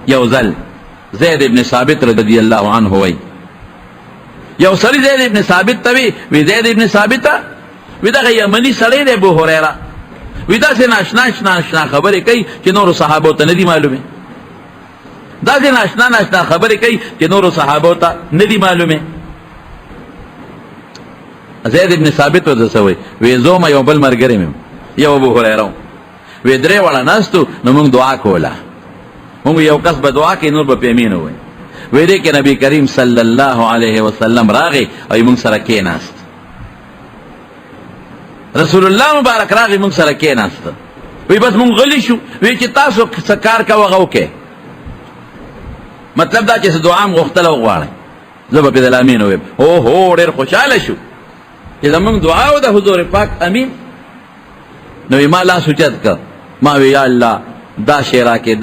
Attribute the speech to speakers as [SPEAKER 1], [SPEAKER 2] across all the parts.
[SPEAKER 1] یو ځل زید ابن ثابت رضی الله عنه وی یو سړی زید ابن ثابت ته وی زید ابن ثابت وی دغه یمني سړی دی ابو هریره وی داسې ناشنا خبرې کوي چې نورو صحابو ته نه دي معلومې داسې ناشنا خبرې کوي چې نورو صحابو ته نه دي معلومې زید ابن ثابت ورته څه وی وی زوم یو بل ملګری مې یو ابو هریره وی درې واړه ناستو نو موږ دعا کوله موږ یو کس به دعا کوي نور به پې امین ووایي وی دی کې نبی کریم صلی الله علیه وسلم راغی او موږ سره کېناست رسول الله مبارک راغی موږ سره کېناست وی بس موږ غلی شو وی چې تاسو څه کار کوه هغه وکړئ مطلب دا چې څه دعا م غوښتله وغواړئ زه به پې دله امین ووایم هو ډېر خوشحاله شو چې زموږ دعا و د حضور پاک امین نو ما لاس اوچت کړ ما وی یا الله دا شی راکې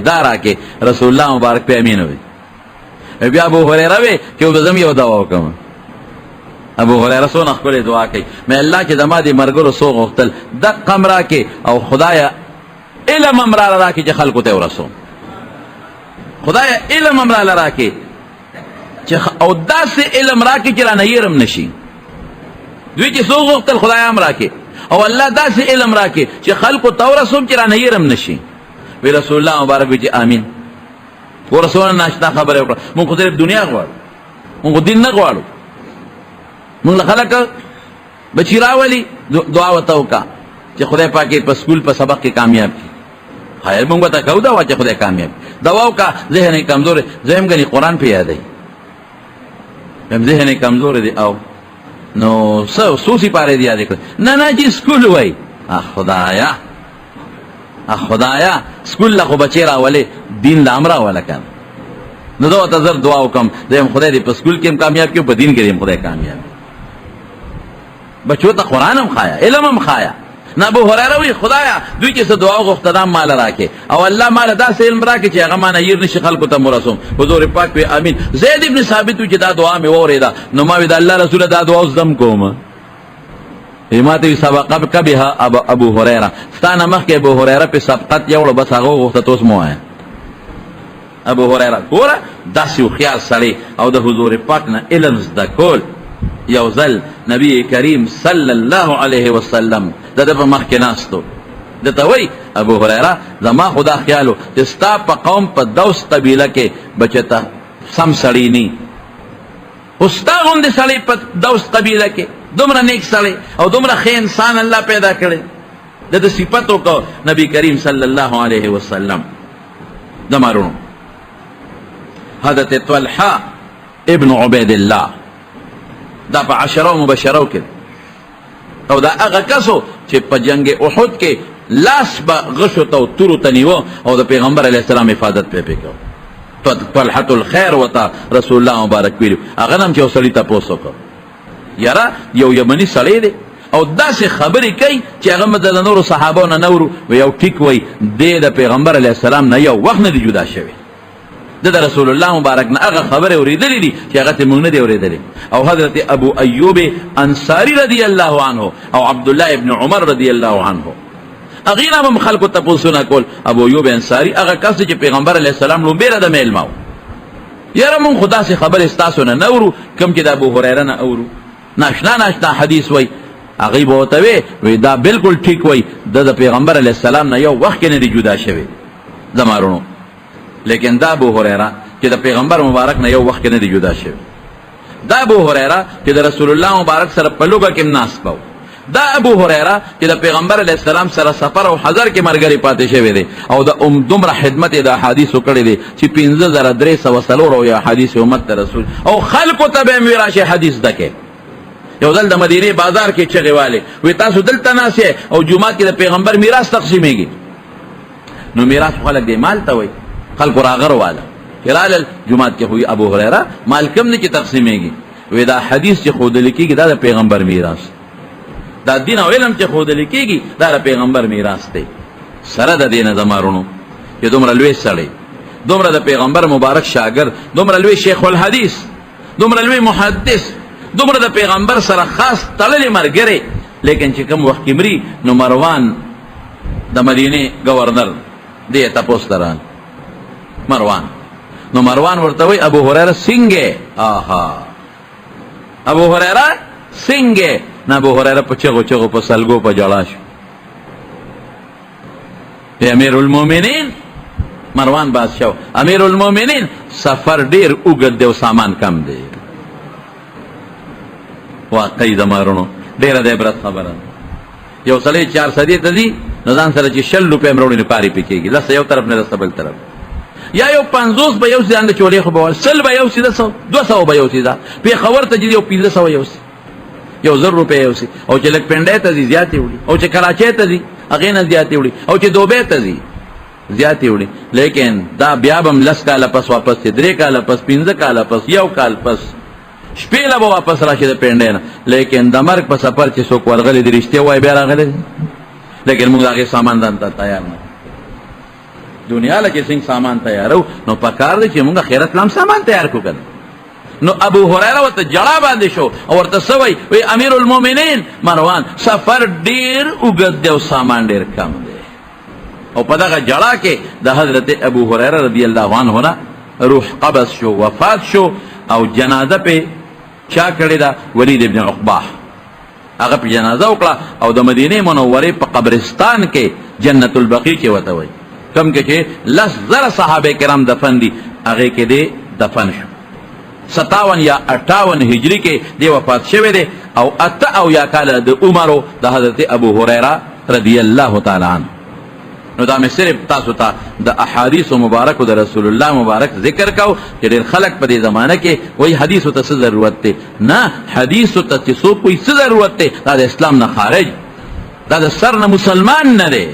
[SPEAKER 1] دا راکې رسول الله مبارک پې امین ووی بیا ابو هریره وی چې اوس به زم یو دعا وکړم ابو هریره څونه ښکلې دعا کوي مې الله چې زما دې ملګرو څو غوښتل دقه م راکې او خدایه علم هم راله راکې چې خلکو ته ورسوم خدایه علم هم راله راکې او داسې علم راکې چې رانه هېر هم نه شي دوی چې څو غوښتل خدایه هم راکې او الله داسې علم راکې چې خلکو ته ورسوم چې رانه هېر هم نه شي وی رسول الله مبارک وی چې آمین ورسونه ناشنا خبرې وکړه مونږ خو صرف دنیا غواړو مونږ خو دین نه غواړو مونږ له خلک بچي راولي دعا ورته وکړه چې خدای پاک یې په سکول په سبق کې کامیاب کړي خیر مونږ به ته کوو دعا چې خدای کامیاب کړي دعا وکړه ذهن یې کمزور زه هم ګنې قرآن پې یادوي هم ذهن یې کمزور دی او نو څو سپارې دي یادې کړه نه چې سکول وایي خدایا سکول له خو بچې راولې دین له هم راوله که نو زه ورته زر دعا وکړم زه یم خدای دې په سکول کې هم کامیاب کړي په دین کې دې هم خدای کامیاب بچو ته قرآن هم ښایه علم هم ښایه نه ابو هریره وی خدایا دوی چې څه دعا غوښته دا مال راکې او الله مال داسې علم راکې چې هغه مانه هېر نشي خلکو ته مرسوم حضور پاک وی امین زید ابن ثابت وی چې دا دعا مې واورېده نو ما وی د الله رسوله دا دعا اوس دم کوم ما ته وی سبقک بها ابو هریره ستا نه مخکې ابو هریره پې سبقت یوړه بس هغه وغوښته ته اوس مه وایه ابو هریره ګوره داسې هوښیار سړی او د حضور پاک نه علم زده کول یو ځل نبی کریم صلی الله علیه وسلم د ده په مخکې ناستو ده ته وایي ابو هریره زما خو دا خیال و چې ستا په قوم په دوس قبیله کې به چې ته سم سړی نی خو ستا غوندې سړی په دوس قبیله کې دومره نیک سړی او دومره ښه انسان الله پیدا کړی د ده صفت وکړو نبی کریم صلی الله علیه وسلم د مارونو حضرت طلحه ابن عبید الله دا په عشره مبشره کې او دا هغه کسو چې په جنگ احد کې لاس به غشو ته او تورو ته نیوه او د پیغمبر علیه السلام حفاظت پې کوو طلحة الخیر ورته رسول الله مبارک ویلو هغه نه هم چې یو سړي تپوس وکړو یاره یو یمني سړی دی او داسې خبرې کوي چې هغه مې د نورو صحابو نه نورو یو ټیک وایي دی د پیغمبر علیه السلام نه یو وخت نه دی جدا شوی د رسول الله مبارک نه هغه خبرې اورېدلې دي چې هغه ته موږ نه دي اورېدلې او حضرت ابو ایوب انصاري رضی الله عنه او عبدالله ابن عمر رضی الله عنه هغې نه هم خلکو تپوسونه کول ابو ایوب انصاري هغه کس چې پیغمبر علیه السلام لومبېره د میلمه و یاره مونږ خو داسې خبرې ستاسو نه اورو کوم چې د ابو هریره نه اورو ناشنا حدیث وایي هغې به ورته وی دا بلکل ټیک وایي د پیغمبر علیه السلام نه یو وخت کې نه دی جدا شوی زمارونو لیکن دا ابو هریره چې د پیغمبر مبارک نه یو وخت کې نه دی جدا شوی دا ابو هریره چې د رسول الله مبارک سره په لوږه کې ناست و دا ابو هریره چې د پیغمبر علیه السلام سره سفر او حضر کې ملګری پاتې شوی دی او د دومره خدمت یې د احادیثو کړی دی چې 5304 یا حدیث امت ته رسول او خلکو ته به یې وی راشئ حدیث زده کړئ یو ځل د مدینې بازار کې چغې والې وی تاسو دلته ناست یې او جومات کې د پیغمبر میراث تقسیمیږي نو میراث خلک دی مال ته وایي خلکو راغر واله چې رالل جومات کې خو ابو هریره مال کم نه چې تقسیمیږي وی دا حدیث چې ښودل کېږي دا د پیغمبر میراث دا دین او علم چې ښودل کېږي دا د پیغمبر میراث دی سره د دې نه زمارونو چې دومره لوی سړی دومره د پیغمبر مبارک شاګرد دومره لوی شیخ الحدیث دومره لوی محدث دومره د پیغمبر سره خاص تړلې ملګری لیکن چې کوم وخت کې مري نو مروان د مدینې گورنر دې تپوس ته راغی مروان. نو مروان ورته وی ابو هريره څنګه؟ آها ابو هريره څنګه؟ نه ابو هريره په چغو چغو په سلګو په جړا شو. امیر المؤمنین مروان بادشاہ امیر المؤمنین سفر ډیر اوږد دی او سامان کم دی. واقعي زمارونو ډیره د عبرت خبره. یو سړی 4 سدې ته ځي نو ځان سره چې 60 روپۍ مروړي نو کاري پکېږي، لسه یو طرف نه لسه بل طرف، یا یو 50 به یو ځان له چولې خو به 100 به یو سیده 200 به یو سیده پېښور ته ځي یو 1500 یو سي یو 1000 روپۍ یو سي، او چې لږ پنډۍ ته ځي زیاتې وړي، او چې کراچۍ ته ځي هغې نه زیاتې وړي، او چې دوبۍ ته ځي زیاتې وړي. لیکن دا بیا به هم 10 کاله پس واپس سي، 3 کاله پس، 15 کاله پس، 1 کال پس، شپې له به واپس راشي د پنډۍ نه. لیکن د مرګ په سفر چې څوک ورغلی د رښتیا وایي بیا راغلی دی. لیکن موږ د هغې سامان ځان ته تیار نه، دنیا له چې څنګه سامان تیارو نو پکار دی چې موږ آخرت له هم سامان تیار کړو که نه. نو ابو هريره ورته جړا باندې شو او ورته څه وایي امیر المؤمنین مروان سفر ډېر اوږد دی او سامان ډېر کم دی. او په دغه جړا کې د حضرت ابو هريره رضی الله عنه نه روح قبض شو، وفات شو، او جنازه په چا کړې ده؟ ولید ابن عقبه. هغه په جنازه وکړه او د مدینې منورې په قبرستان کې جنت البقیع کې ورته وایي کم کې چې 10,000 صحابه کرام دفن دي هغې کې دی دفن شو. 57 یا 58 هجری کې دی وفات شوی دی، او 8 کاله د عمرو د حضرت ابو هريره رضی الله تعالی عنه. نو دا مې صرف تاسو ته د احادیث مبارکو د رسول الله مبارک ذکر کو چې ډېر خلک په دې زمانه کې وایي حدیثو ته څه ضرورت دی. نه، حدیثو ته چې څوک وایي څه ضرورت دی، دا د اسلام نه خارج، دا د سر نه مسلمان نه دی.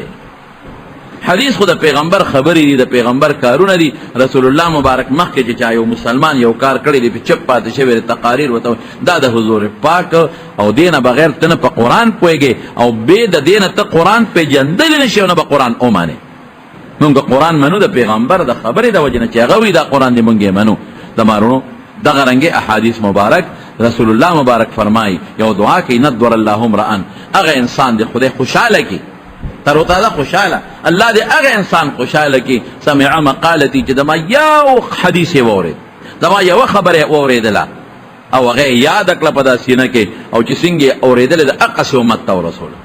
[SPEAKER 1] حدیث خو د پیغمبر خبرې دي، د پیغمبر کارونه دي. رسول الله مبارک مخکې چې چا یو مسلمان یو کار کړی دی په چپ پاتې شوی دی تقاریر ورته دا د حضور پاک او دینه بغیر ته نه په قرآن پوهېږې او بې د دینه ته قرآن پېژندلی نه شي او نه به قرآن ومانې. مونږ قرآن منو د پیغمبر د خبرې د وجې نه چې هغه وایي دا قرآن دی مونږ یې منو. د مارونو دغه رنګې احادیث مبارک رسول الله مبارک فرمایي یو دعا کوي ندور الله امرأن، هغه انسان دی خدای خوشحاله کړي تر و تازه خوشحاله الله دې هغه انسان خوشحاله کړي سمع مقالتي چې دما یو حدیث یې واورېد، دما یوه خبره یې واورېدله او هغه یې یاده کړه په دا سینه کې، او چې څنګه یې اورېدلې د هغسې امت ته ورسوله.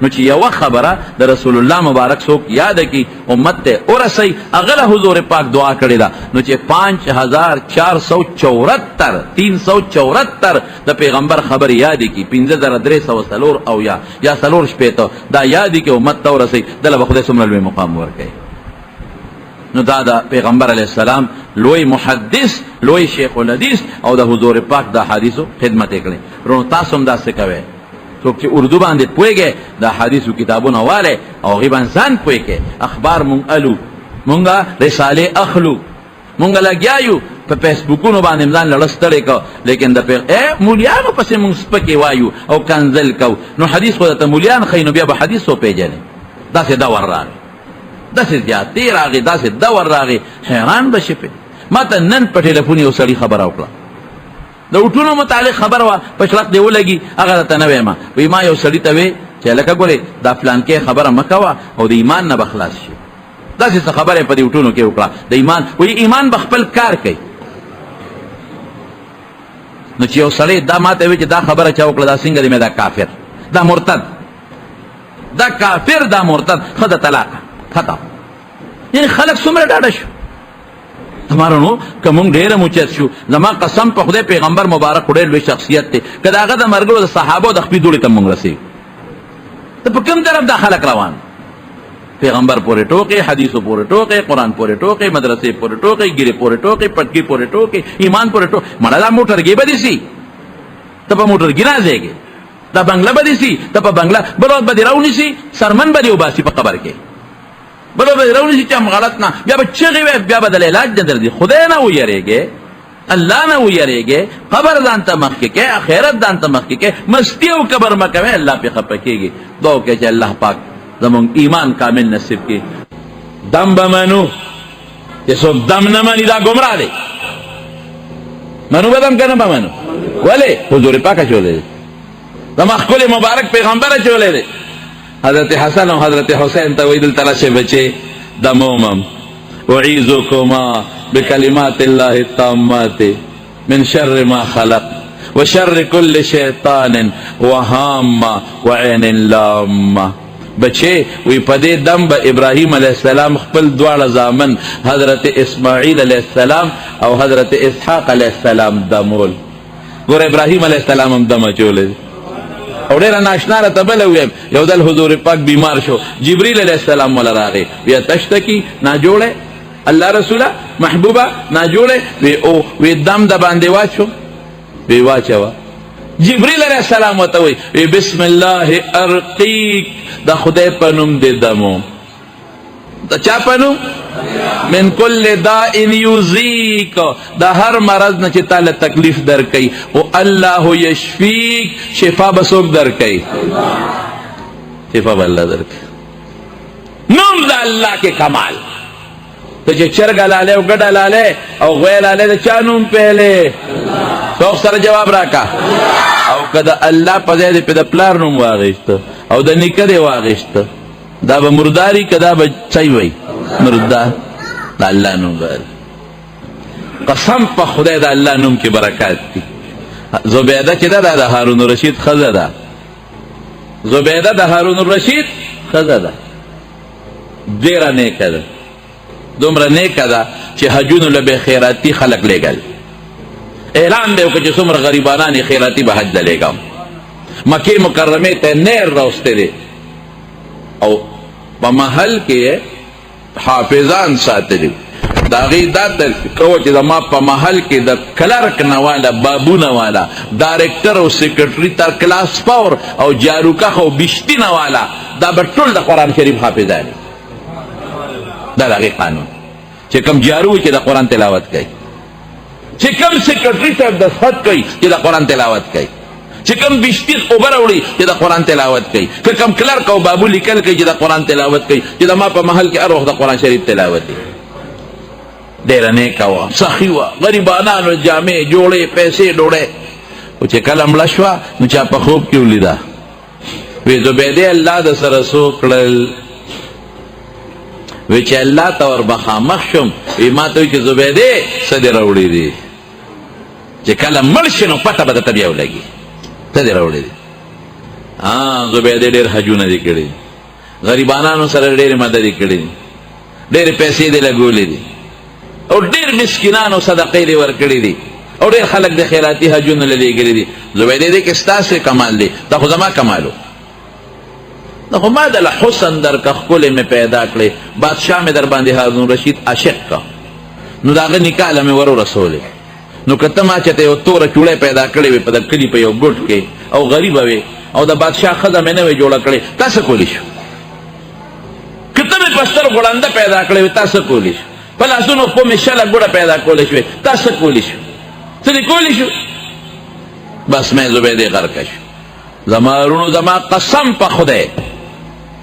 [SPEAKER 1] نو چې یوه خبره د رسول الله مبارک څوک یاده کړي امت ته ورسوي، هغه له حضور پاک دعا کړې ده. نو چې 5474 د پیغمبر خبر یادې کړي، 5304 او یا 4 دا یادې کړي امت ته ورسوي، دله به خدای څومره لوی مقام ورکوي. نو دا د پیغمبر علیه السلام لوی محدث، لوی شیخ الحدیث او د حضور پاک د حدیثو خدمت یې کړې. ورونو تاسو هم داسې کوئ، څوک چې اردو باندې پوهېږي د حدیثو کتابونه والے او هغې باندې ځان پوهېږي. اخبار مونږ الو، مونږه رسالې اخلو، مونږ لګیا یو په فیسبوکونو باندې ځان لړه ستړی کو، لیکن د مولیانو پسې مونږ سپکې وایو او کنزل کو. نو حدیث خو درته مولیان ښیي نو بیا به حدیث وپېژنې. داسې دور راغی، داسې زیاتې راغی، داسې دور راغی، حیران به شي پې. ما ته نن په ټلیفون یو سړي خبره وکړه، د اوټونو متعلق خبر وه، په شړق دې ولګي، هغه راته نه ویمه. وایي ما یو سړي ته وی چې هلکه ګورې دا فلانکې خبره مه کوه او د ایمان نه به خلاص شي. داسې څه خبره یې په دې اوټونو کې وکړه د ایمان. وایي ایمان به خپل کار کوي. نو چې یو سړی دا ما ته وی چې دا خبره چا وکړه دا څنګه دی، دا کافر، دا مرتد، دا کافر، دا مرتد، ښه د طلاقه ختم. یعنې خلک څومره ډاډه شو. تمارنو که مونږ ډېره موچت شو، زما قسم په خدای پیغمبر مبارک خو ډېر لوی شخصیت دی، که د هغه د ملګرو د صحابو د خپې دوړې ته مونږ رسېږو. ته په کوم طرف دا خلک روان؟ پیغمبر پورې ټوکې، حدیثو پورې ټوکې، قرآن پورې ټوکې، مدرسې پورې ټوکې، ګیرې پورې ټوکې، پټکي پورې ټوکې، ایمان پورې ټوکې. مړه دا موټرګي به دې سي، ته په موټرګي راځېږې. دا بنګله به دې سي، ته په بنګله بل وخت به دې راونیسي، سرمن به دې وباسي په قبر کې، بل به دې راونیسي چې هم غلط نه، بیا به چغې وی، بیا به د علاج نه درځي. خدای نه ویریږې، الله نه ویریږې، قبر ځان ته مخکې کې، آخرت ځان ته مخکې کې، مستی او کبر مه کوئ، الله پې خفه کېږي. دعا وکړئ چې الله پاک زمونږ ایمان کامل نصیب کړي. دم به منو چې څوک دم نه مني دا ګمراه دی. منو به دم که نه به منو؟ ولې؟ حضور پاک اچولی دی، زما ښکلی مبارک پیغمبر اچولی دی. حضرت حسن او حضرت حسین ته وایي دلته راشئ بچې دم ومم. اعیذکما بکلمات اللہ التامات من شر ما خلق وشر کل شیطان وہامہ وعین لامہ. بچے وی پدے دم با ابراہیم علیہ السلام خپل دوار زامن حضرت اسماعیل علیہ السلام او حضرت اسحاق علیہ السلام دمول. گور ابراہیم علیہ السلام هم دم چولے او ډیره ناشنا راته بله ویم. یو دل حضور پاک بیمار شو، جبریل علیہ السلام مولا راغی وی تشتکی نا جوړه اللہ رسولہ محبوبہ نا جوړه وی دم د باندې واچو وی واچوا. جبریل علیہ السلام وتوی وی بسم اللہ ارقیک، دا خدای پنوم دے دمو. دا چا پنوم؟ من کل دائن یوزیک، دا ہر مرض نہ چی تالا تکلیف در کئی او اللہ یشفیک، شفا بسوک در کئی، شفا با اللہ در کئی. نوم دا اللہ کے کمال. تو چی چرگ لالے او گڑا لالے او غوی لالے دا چا نوم پہلے؟ سوک سر جواب راکا. او کدا اللہ پزید پی دا پلار نوم واغشت او دا نکد واغشت، دا با مرداری کدا با چیوئی مردار. دا اللہ نوم بار قسم پا خدای دا اللہ نوم کی برکات دی. زبیدہ چی دا دا حارون الرشید خزا دا، زبیدہ دا حارون الرشید خزا دا، دیرہ نیکا دا، دومرا نیکا دا چی حجون لبے خیراتی خلق لے گل. اعلان دے کہ سمر غریبانانی خیراتی بحج لے گا. مکی مکرمی تے نیر روستے دے او پا محل کے حافظان ساتے دے. دا غی دا کہو چی دا ما پا محل کے دا کلرک نوالا بابو نوالا ڈائریکٹر او سیکرٹری تر کلاس پاور او جاروکا خو بشتی نوالا دا بطول دا قرآن شریف حافظانی. دا غی قانون چی کم جاروی چی دا قرآن تلاوت کئی، چی کم سیکرٹری صاحب دا خط کئی چی دا قرآن تلاوت کئی، چی کم بشتی اوبر اوڑی چی دا قرآن تلاوت کئی، کہ کم کلرک او بابو لکل کئی چی دا قرآن تلاوت کئی، چی دا ما پا محل کے اروخ دا قرآن شریف تلاوت دی. دیر نیکا وا سخی وا غریبانانو جامع جوڑے پیسے ڈوڑے. او چی کلم لشوا نو چا پا خوب کیوں لیدا وی زبیدے اللہ دا سرسو کڑل وی چی اللہ تور بخا مخشم وی ما توی چی زبیدے صدی روڑی دی چی کلم ملشنو پتا بدا تبیاو لگی صدی روڑی دی. زبیدے دیر حجون دی کڑی، غریبانانو سر دیر مددی کڑی، دیر پیسے دی لگولی دی اور دیر مسکنانو صدقی دی ورکڑی دی اور دیر خلق دی خیراتی حجون للی گلی دی. زبیدے دی کستا سے کمال دی، تا خود ما کمالو نخو ما دل حسن در کا خکول میں پیدا کرے. بادشاہ میں در باندے حارون رشید عاشق کا نو داغ نکالا میں ورو رسولے نو کتما چتے او تورا چوڑے پیدا کرے وی پدا کلی پہ یو گھٹ کے او غریب ہوئے او دا بادشاہ خدا میں نوے جوڑا کرے تاسا کولی شو. کتنے پستر گوڑاندہ پیدا کرے وی تاسا کولی شو. پلا سنو پو میں شلق گوڑا پیدا کولی شو تاسا کولی شو. سنی کولی شو. بس میں زبیدے غرکش زمارونو زما قسم پا خودے،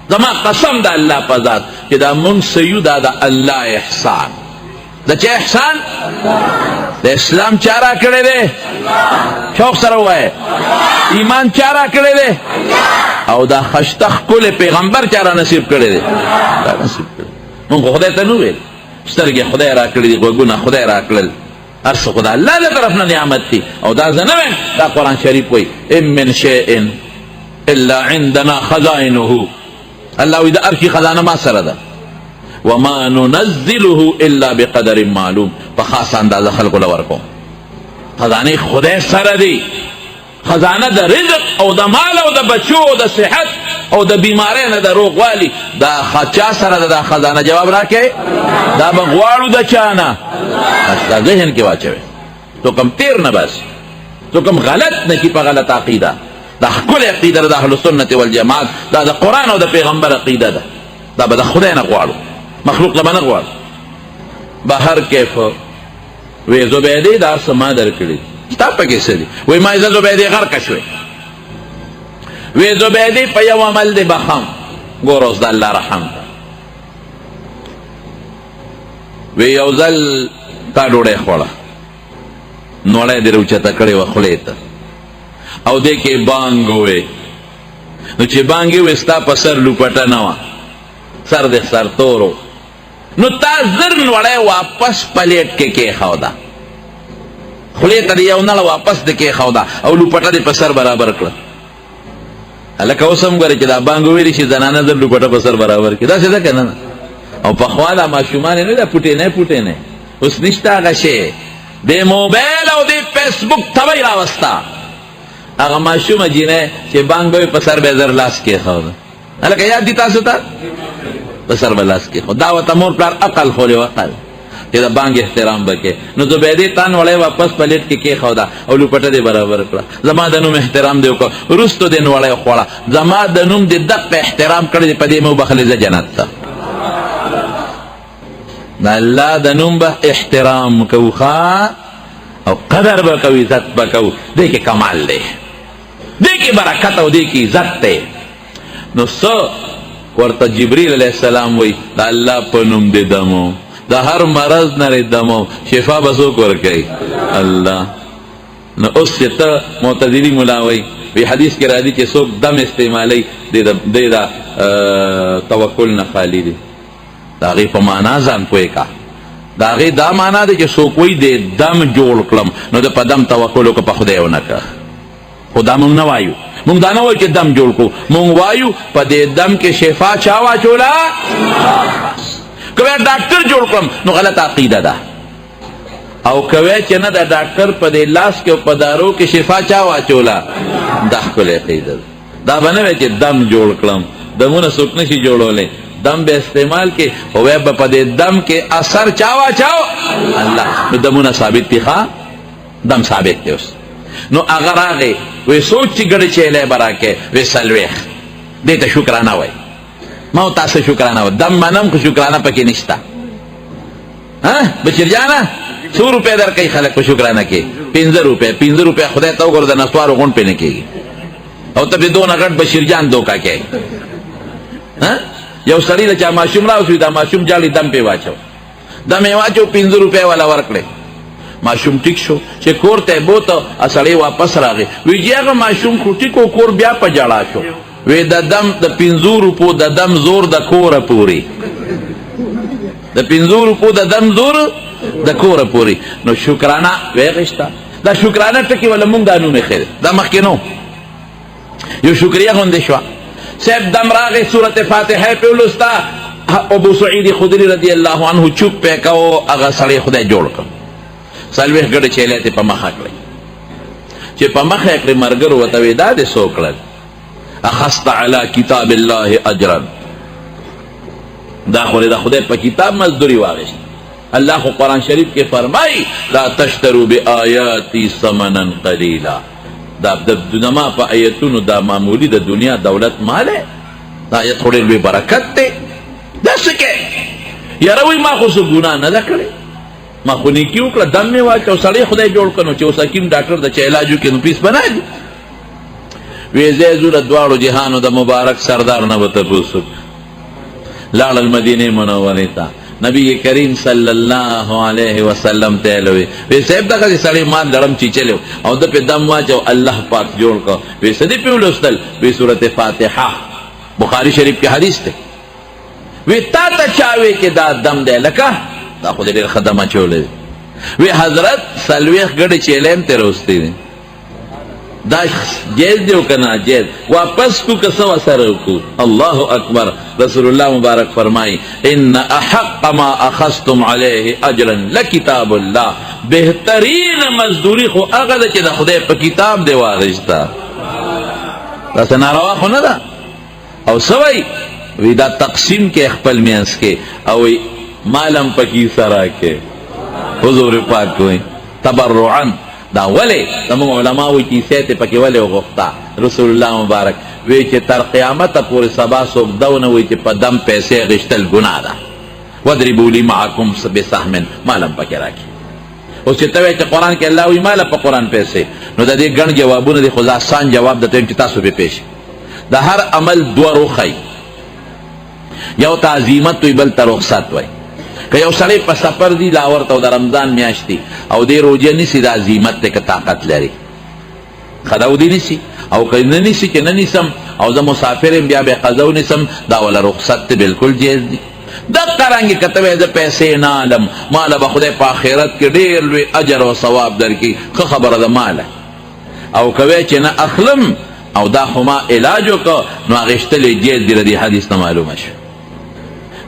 [SPEAKER 1] زما قسم دا اللہ پا ذات کہ دا من سیو دا اللہ احسان. دا چے احسان؟ دا اسلام چارہ کرے دے شوق سر ہوا ہے، ایمان چارہ کرے دے او دا خشتخ کل پیغمبر چارہ نصیب کرے دے. دا نصیب کرے من کو خدای تنویل سترگی خدای را کردی گونا خدای را کرد ارس خدا اللہ دا طرفنا نعمت تھی. او دا زنوین دا قرآن شریف کوئی ام من شیئن الا عندنا خزائنہو، اللہ وی دا ارکی خزانہ ما سر دا وما ننزلہ الا بقدر معلوم، فخاص اندازہ خلق لورکو. خزانے خدای سر دی، خزانہ دا رزق او دا مال او دا بچو او دا صحت او دا بیمارین دا روغ والی دا خچا سر دا خزانہ. جواب را کے دا بغوارو دا چانا دا ذہن کے واچوے تو کم تیر نہ بس تو کم غلط نہ کی پا غلط عقیدہ. دا کل عقیدہ دا اہل سنت والجماعت دا دا قرآن او دا پیغمبر عقیدہ دا دا خدای نغوارو مخلوق لما نغوارو. بہر کیف وی زبیدی دا سما در کری ستا پا کیسے دی وی ما ازا زبیدی غرکشوی وی زبیدی پا یو عمل دی بخم گوروز دا اللہ رحم وی یو زل تا ڈوڑے خوڑا نوڑے دی روچا تکڑے و خلیتا او دے کے بانگوے نو چی بانگی وی ستا پا سر لپٹا نوا سر دے سر تورو نو تا زر نوڑے واپس پلیٹ کے خوادا خلی تا دیو نل واپس دے کے خوادا او لوپٹا دی پسر برابر کلا لکه اوسم گوری چی دا بانگو ویلی شی زنانه در لوپٹا پسر برابر کی دا سیده کنن او پخوالا ما شمانی نو دا پوٹے نے اس نشتا غشه دے موبیل او دے فیسبوک تبای راوستا اگا ما شما جینے چی بانگوی پسر بیزر لاس کے خوادا لکه یاد دیتا ستا پسر بلاس کے خوادا دعوت مور پلار اقل خولی وقل کہ دا بانگ احترام بکے نو تو بیدی تان وڑے واپس پلیٹ کے خوادا او لوپٹا دے برابر کلا زما دنوم احترام دیو کو رستو دین وڑے خوڑا زما دنوم دے دق احترام کردی پدی مو بخلیز جنت تا نا اللہ دنوم با احترام کو خواہ او قدر بکو عزت بکو دے کے کمال دے کے برکت او دے کی عزت دے نو سو ورطا جبریل علیہ السلام وی دا اللہ پنم دے دمو دا ہر مرض نرے دمو شفا بسو کور کئی اللہ نو اس سے تا معتدلی ملاوی وی حدیث کی را دی کہ سوک دم استعمالی دے دا توکل نخالی دی دا غی پا مانا زن کوئی کا دا غی دا مانا دی کہ سوکوی دے دم جوڑ کلم نو دا پا دم توکلو کا پا خدایو نکا خدا مونگ نوائیو مونگ دا نوائیو کہ دم جوڑ کو مونگ وائیو پا دے دم کے شفا چاوا چولا کوئی ڈاکٹر جوڑ کرم نو غلط عقیدہ دا او کوئی چنہ دا ڈاکٹر پا دے لاس کے پدارو کے شفا چاوا چولا دا کل عقیدہ دا بنوے چی دم جوڑ کرم دمون سکنشی جوڑو لے دم بے استعمال کے ہوئے با دے دم کے اثر چاوا چاو اللہ نو دمون ثابت تی خواہ دم ثابت تی اس نو اگر آگے وی سوچ چی گڑ چیلے برا کے وی سلویخ دیتا شکرانہ ہوئے ماو تاسو شکرانہ ہوئے دم منم کو شکرانہ پکی نشتا بچر جانا 100 روپے در کئی خلق کو شکرانہ کی 15 روپے خدای تاو کرو دا نسوارو غن پہ نکی گی او تب دو نگڑ بشیر جان دو کا کیا یو سڑی دا چا معشوم راو سوی دا معشوم جالی دم پہ واچو دم واچو 15 روپے والا ورکلے معشوم ٹک شو چه کور تے بوتا اسڑی واپس راگے وی جی اگا معشوم کو ٹکو کور بیا پا جاڑا شو وی دا دم دا 15 روپو دا دم زور دا کور پوری دا 15 روپو دا دم زور دا کور پوری نو شکرانہ ویغشتا دا شکرانہ ٹکی والا مونگ دانو میں خیر دا مخینو یو شکریہ گوندے شوا سیب دم راگے سورت فاتحہ پہ اولستا ابو سعید خدری رضی اللہ عنہ چپ پہ کہو اگا سڑی خدای جوڑ کر سلویخ گڑ چیلے تے پا مخاک لئی چے پا مخاک لئی مرگر وطوی دا دے سوکلل اخست علی کتاب اللہ اجرن دا خدای پا کتاب مزدوری واغشت اللہ خو قرآن شریف کے فرمائی لا تشترو بی آیاتی ثمنا قلیلا دا نما پا آیتونو دا معمولی دا دنیا دولت مالے دا آیت خوڑی لوی برکت تے دا سکے یا روی ما خو گناہ ندا کرے ما خو نیکیو کلا دم میں واچا سڑی خدای جوڑ کنو چه اس حکیم ڈاکٹر دا چه علاجو کے نو پیس بنا دی ویزے زور دوارو جہانو دا مبارک سردار نبتا پوسک لال المدینہ منوریتا نبی کریم صلی اللہ علیہ وسلم تیلوی وی سیب دا کسی سڑی مان لڑم چی چلو او دا پی دم واچو اللہ پاک جوڑ کو وی صدی پی ملوستل وی صورت فاتحہ بخاری شریف کی حدیث تے وی تا چاوے کے دا دم دے لکا دا خود دیر خدمہ چولے وی حضرت سلویخ گڑ چیلیم تے روستی دی دا جیز دیو کنا جیز واپس کو کسو اثر کو اللہ اکبر رسول اللہ مبارک فرمائی ان احق ما اخستم علیہ اجرا لکتاب اللہ بہترین مزدوری خو اغد چی دا خدای پا کتاب دے واغشتا دا سناروا خو ندا او سوئی وی دا تقسیم کے اخپل میانس کے او مالم پکی سرا کے حضور پاک کوئی تبرعن دا ولی تمام علماء کی سیتے پکی ولی غفتا رسول اللہ مبارک وی چی تر قیامت پوری سبا سوک دون وی چی پا دم پیسے غشتل گناہ دا ودربو لی معاکم بسحمن مالم پکی راکی اس چی توی چی قرآن کے اللہ وی مالا پا قرآن پیسے نو دا دی گن جوابون دی خود آسان جواب دا تیم چی تاسو بی پیش دا ہر عمل دو رخی یو تعظیمت توی بل تا رخصت وی کہ یو سڑی پا سپر دی لاورتا و دا رمضان میاشتی او دی روجہ نیسی دا عظیمت تے که طاقت لری خداو دی نیسی او که ننیسی که ننیسم او دا مسافرم بیا بے قضاو نیسم دا والا رخصت تے بالکل جیز دی دغه رنګ کتوې د پیسې نه عالم مال به خدای په آخرت کې ډېر لوی اجر او ثواب درکړي ښه خبره ده ماله او کوې چې نه اخلم او دا خو ما علاج وکړه نو اخیستلې جیز دې د دې حدیث نه معلومه شو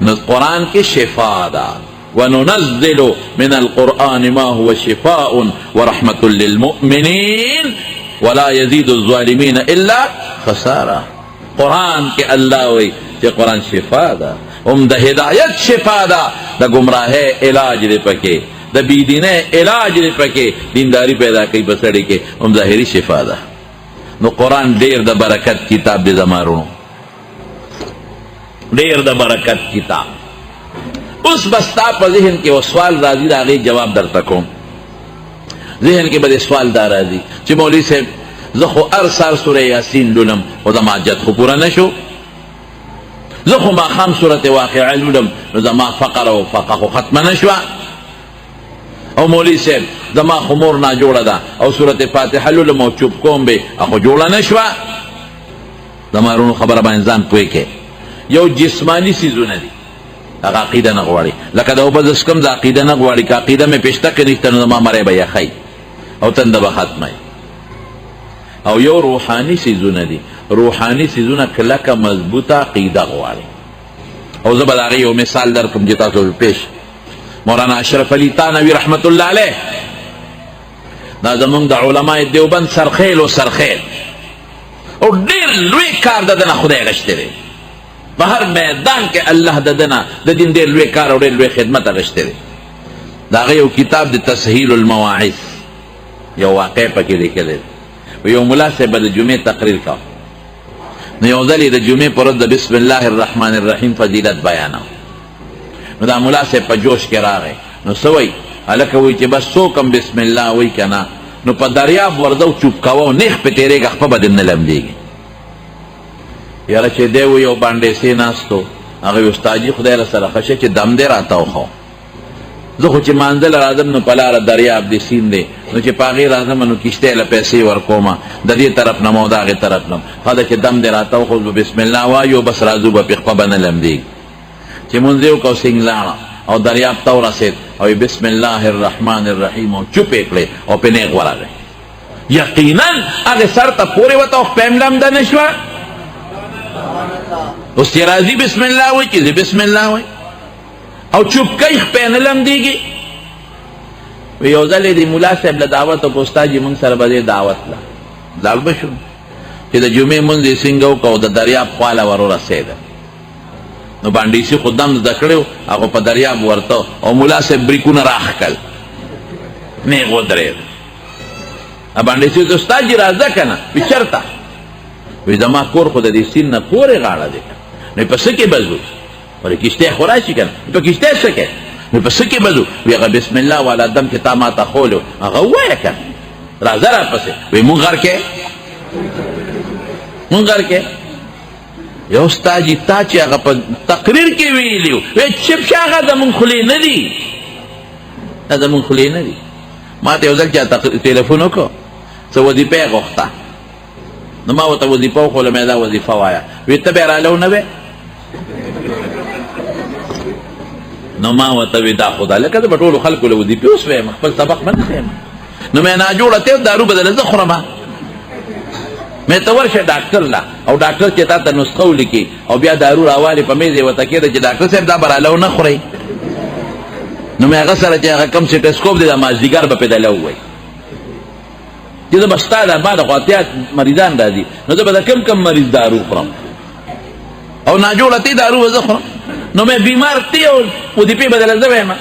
[SPEAKER 1] نو قرآن کې شفا ده وننزل من القرآن ما هو شفاء ورحمة للمؤمنين ولا يزيد الظالمين الا خسارة قرآن کې الله وی چې قرآن شفا ده هم د هدایت شفا ده د گمراهۍ علاج دی پکې د بېدینۍ علاج دی پکې دینداری پیدا کوي په سړي کې هم ظاهري شفا ده نو قرآن ډېر د برکت کتاب دی زما وروڼو ډېر د برکت کتاب اوس به ستا په ذهن کې یو سوال راځي د هغې جواب درته کوم ذهن کې به د سوال دا راځي چې مولوي صاحب زه خو هر سهار سوره یاسین لولم خو زما حاجت خو پوره نه شو زه خو ماښام صورت واقعه لولم نو زما فقر او فقه خو ختمه نه شوه او مولوي صاحب زما خو مور ناجوړه ده او صورت فاتحه لولم او چوپ کوم به خو جوړه نه شوه زما وروڼو خبره باندې ځان پوه کې یو جسمانی څیزونه دي هغه عقیده نه غواړي لکه د اوبه دسکم د عقیده نه غواړي که عقیده مې پېشته که نشته نو زما مری به یخی او تنده به ختمی او یو روحاني څیزونه دي روحاني څیزونه کلکه مضبوطه عقیده غواړي او زه به د هغې یو مثال درکړم چې تاسو پیش مولانا اشرف علي تانوي رحمت الله علیه دا زمونږ د علماء دیوبند سرخیل و سرخیل او ډېر لوی کار د ده نه خدای غشتی دی په هر میدان کې الله د ده نه د دین ډېر لوی کار او ډېر لوی خدمت اخیستی دی د هغه یو کتاب د تسهیل المواعظ یو واقع پکې لیکلی دی یو ملا صاحب به د جمعې تقریر کوه نو یو ځل یې د جمعې پر ورځ د بسم الله الرحمن الرحیم فضیلت بیانوه نو دا ملا صاحب په جوش کې راغی نو څه وایي هلکه وایي چې بس څوک هم بسم الله وایي که نه نو په دریاب ورځه او چوپ کوه او نیغ پې تېرېږه خپه به دې نه لمدېږي یاره چې دی و یو باندې سې ناستو هغه استادجي خدای له سره ښه شه چې دم دی راته وخو زه خو چې مانځله راځم نو په لاره دریاب دی سیند دی نو چې په هغې راځم نو کښتۍ له پیسې ورکومه د دې طرف نه م او د هغې طرف نه ښه ده چې دم دی راته وخو بسم الله وایو بس راځو به پې خپه به نه لمدېږي چې مونځ یې وکړو سینګ لاړه او دریاب ته ورسېد او بسم الله الرحمن الرحیم او چوپ یې کړې او پې نیغ ورغی یقینا هغې سر ته پورې وته او خپه یې هم لمده نه شوه اوس چې راځي بسم الله وایي چې زه بسم الله وایي او چوپ کوي خپه نه لمدېږي یو ځل یې د ملا صاحب له دعوت او استاد یې موږ سره به دې دعوت له لاړ به شو چې د جمعې مونځ یې څنګه وکړو د دریاب خواله ور ورسېده نو بانډیسي خو دم زده کړی و هغه په دریاب ورته او ملا صاحب بریکونه راښ کړل نیغ ودرېد بانډیسي ورته استاد جي راځه که نه وي چېرته وی زما کور خو د دې سیند نه پورې غاړه دی نو په څه کې به ځو ولې کښتۍ خو راشي که نه په کښتۍ څه کې نو په څه کې به ځو وی هغه بسم الله والا دم چې تا ما ته ښولی هغه ووایه که راځه راپسې وی مونږ غر کې مونږ غر کې یو استاد جي تا چې هغه په تقریر کې ویلي وی چپ شه هغه زمونږ خولې نه دي دا زمونږ خولې نه دي ما ته یو ځل چا تلیفون وکړو څه وظیفه یې غوښته نو ما ورته وظیفه وښوله مې دا وظیفه وایه وی ته بیا رالی نه وې نو ما ورته وی دا خو دا لکه زه به ټولو خلکو له وظیفې اوس ویم خپل سبق به نه خیم نو مې ناجوړه ته دارو بدله زه خورمه مې ته ورشه ډاکټر له او ډاکټر چې تا ته نسخه ولیکي او بیا دارو راوالې په میز یې ورته کېده چې ډاکټر صاحب دا به راله ونه خورئ نو مې هغه سره چې هغه کم سټسکوپ دی دا مازدیګر به پې دله ووایي چې زه به ستا د ما د خوا اتیا مریضان راځي نو زه به د کم مریض دارو خورم او ناجوړه تی دارو به زه خورم نو مې بیمار تی او وظیفې به دله زه وایم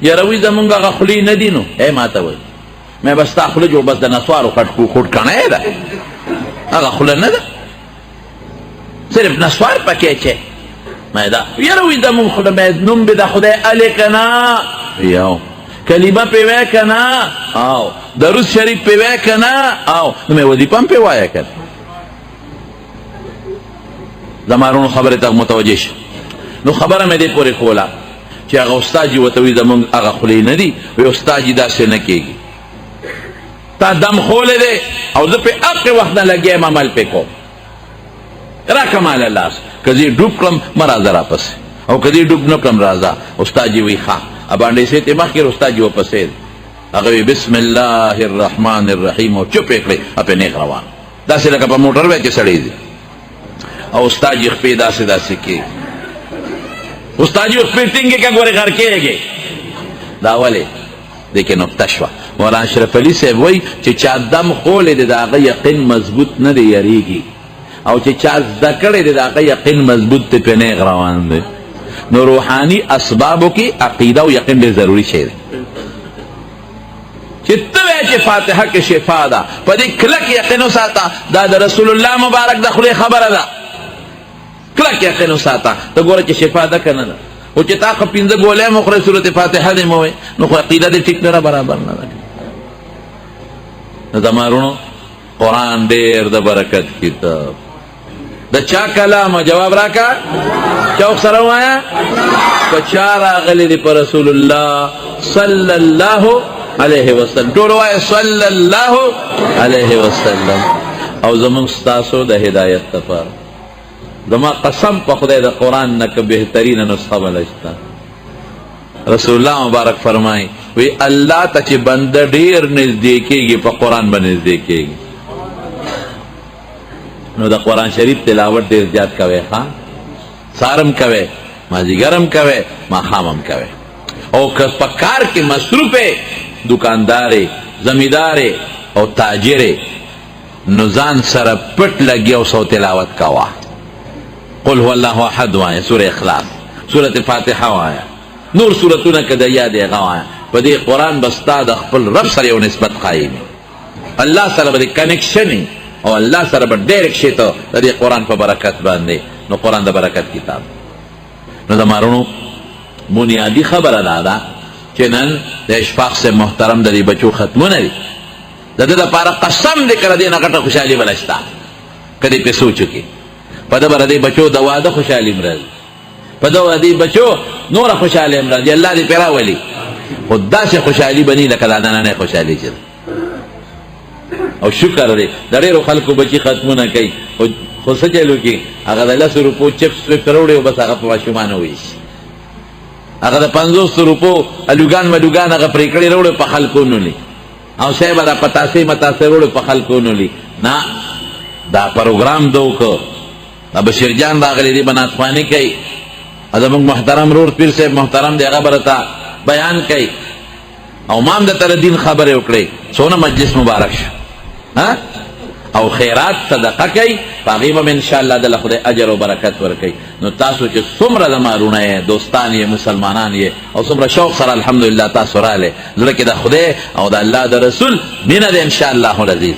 [SPEAKER 1] یاره وایي زمونږ هغه خولې نه دي نو ای ما ته وایي مې به ستا خوله جوړ بس د نسوارو خوټکڼی ده هغه خوله نه ده صرف نسوار پکې چې مې دا یاره وایي زمونږ خوله مې نوم به د خدای الې که نه یو کلمه پې وایه که نه او درود شریف پې وایه که نه او نو مې وظیفه هم پې وایه که زما وروڼو خبرې ته متوجه شه نو خبره مې دې پورې کوله چې هغه استاد جي ورته وایي زمونږ هغه خولې نه دي وایي استاد جي داسې نه کېږي تا دم خولی دی او زه پې هغې وخت نه لګیا یم عمل پې کوم راکه ماله لاس که زه یې ډوب کړم مه راځه راپسې او کدی ډوب نه کم راځه استاد جی وی ښه ابانډې سي ته مخکې استاد جی وپسې هغه بسم الله الرحمن الرحیم او چپ کړي په نیک روان داسې لکه په موټر وای کې سړی دي او استاد جی خپې داسې کې استاد جی خپې ټینګه کې ګوره غر کېږي دا ولې دغه نقطه شو مولانا اشرف علي صاحب وای چې چا دم خولې د هغه یقین مضبوط نه دی یریږي او چې چا ذکر دی د هغه یقین مضبوط ته په نیک روان دی نو روحانی اسبابو کې عقیده او یقین ډېر ضروری شی دی چې ته چې فاتحه کې شفا ده په دې کلک یقین وساته دا د رسول الله مبارک د خلی خبره ده کلک یقین وساته ته ګوره چې شفا ده که نه ده او چې تا خو پنځه ګولۍ مخوری صورت فاتحه دې مه وایې نو خو عقیده دې ټیک نه برابر نه ده نو زما وروڼو قرآن ډېر د برکت کتاب د چا کلام جواب راکا چوک سره وایا په چا راغلی دی په رسول الله صلی الله علیه وسلم ټول وایا صلی الله علیه وسلم او زمونږ ستاسو د هدایت لپاره زما قسم په خدای د قرآن نه که بهترینه نسخه بله شته رسول الله مبارک فرمایي وی الله ته چې بنده ډېر نږدې کېږي په قرآن به نږدې کېږي نو د قرآن شریف تلاوت ډېر زیات کوئ ښه سارم کوئ مازدیګرم کوئ ماښامم کوئ او که په کار کې مصروف دکاندارې زمیندارې او تاجرې نو ځان سره پټ لګي او سو تلاوت کوه قل هو الله احد وایه سوره اخلاص سوره فاتحه وایه نور سورتونه که د یاد یې هغه وایه په دې قرآن به ستا د خپل رب سره یو نسبت قایمي الله سره به دې کنیکشن او الله سره به ډیرک شي ته د دې قرآن په برکت باندې نو قرآن د برکت کتاب نو د مارونو بنیادی خبره دا ده چې نن د اشفاق سے محترم د دې بچو ختمونه دي د ده دپاره قسم دی که د دې نه غټه خوشحالي بله شته که دې پې سوچ وکړي په ده به د دې بچو د واده خوشحالي هم راځي په ده د دې بچو نوره خوشحالي هم راځي الله دې پې راولي خو داسې خوشحالي به نی لکه دا نننۍ خوشحالي چې ده او شکر دی د ډېرو خلکو بچي ختمونه کوي خو څه چل وکړي هغه د 10 روپو چپس ویپس راوړي او بس هغه په ماشومانو ویشي هغه د 50 روپو الوګان ملوګان هغه پرې کړي راوړي په خلکو نولي او صاحب دا پتاسې متاسې راوړي په خلکو نولي نه دا پروګرام دو که دا بشیر جان راغلی دی بناتخواني کوي زموږ محترم رور پیر صاحب محترم دی هغه به راته بیان کوي او ما هم درته د دین خبرې وکړې څونه مجلس مبارک شو او خیرات صدقه کوي په هغې به م انشاءالله دله خدای اجر او برکت ورکوي نو تاسو چې څومره زما وروڼه یې دوستان یې مسلمانان یې او څومره شوق سره الحمدلله تاسو راغلی زړه کې د خدای او د الله د رسول مینه ده انشاءالله العزیز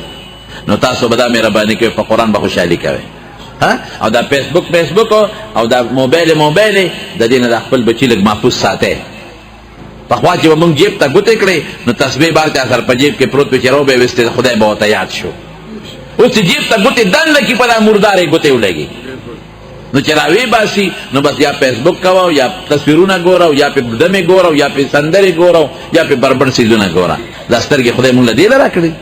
[SPEAKER 1] نو تاسو به دا مهرباني کوئ په قرآن به خوشحالي کوئ او دا فیسبوک او دا موبایل د دې نه د خپل بچي لږ محفوظ ساتئ پخوا چې به مونږ جیب ته ګوتې کړې نو تسبیح بار چا سر په جیب کې پروت وي چې رو به یې ویستې خدای به ورته یاد شو اوس چې جیب ته ګوتې دنده کړي په دا مردارې ګوتې ولګي نو چې راوی باسي نو بس یا فیسبوک کوه یا تصویرونه ګوره یا پې دمې ګوره یا پې سندرې ګوره یا پې بربړ څیزونه ګوره دا سترګې خدای مونږ له دې له راکړي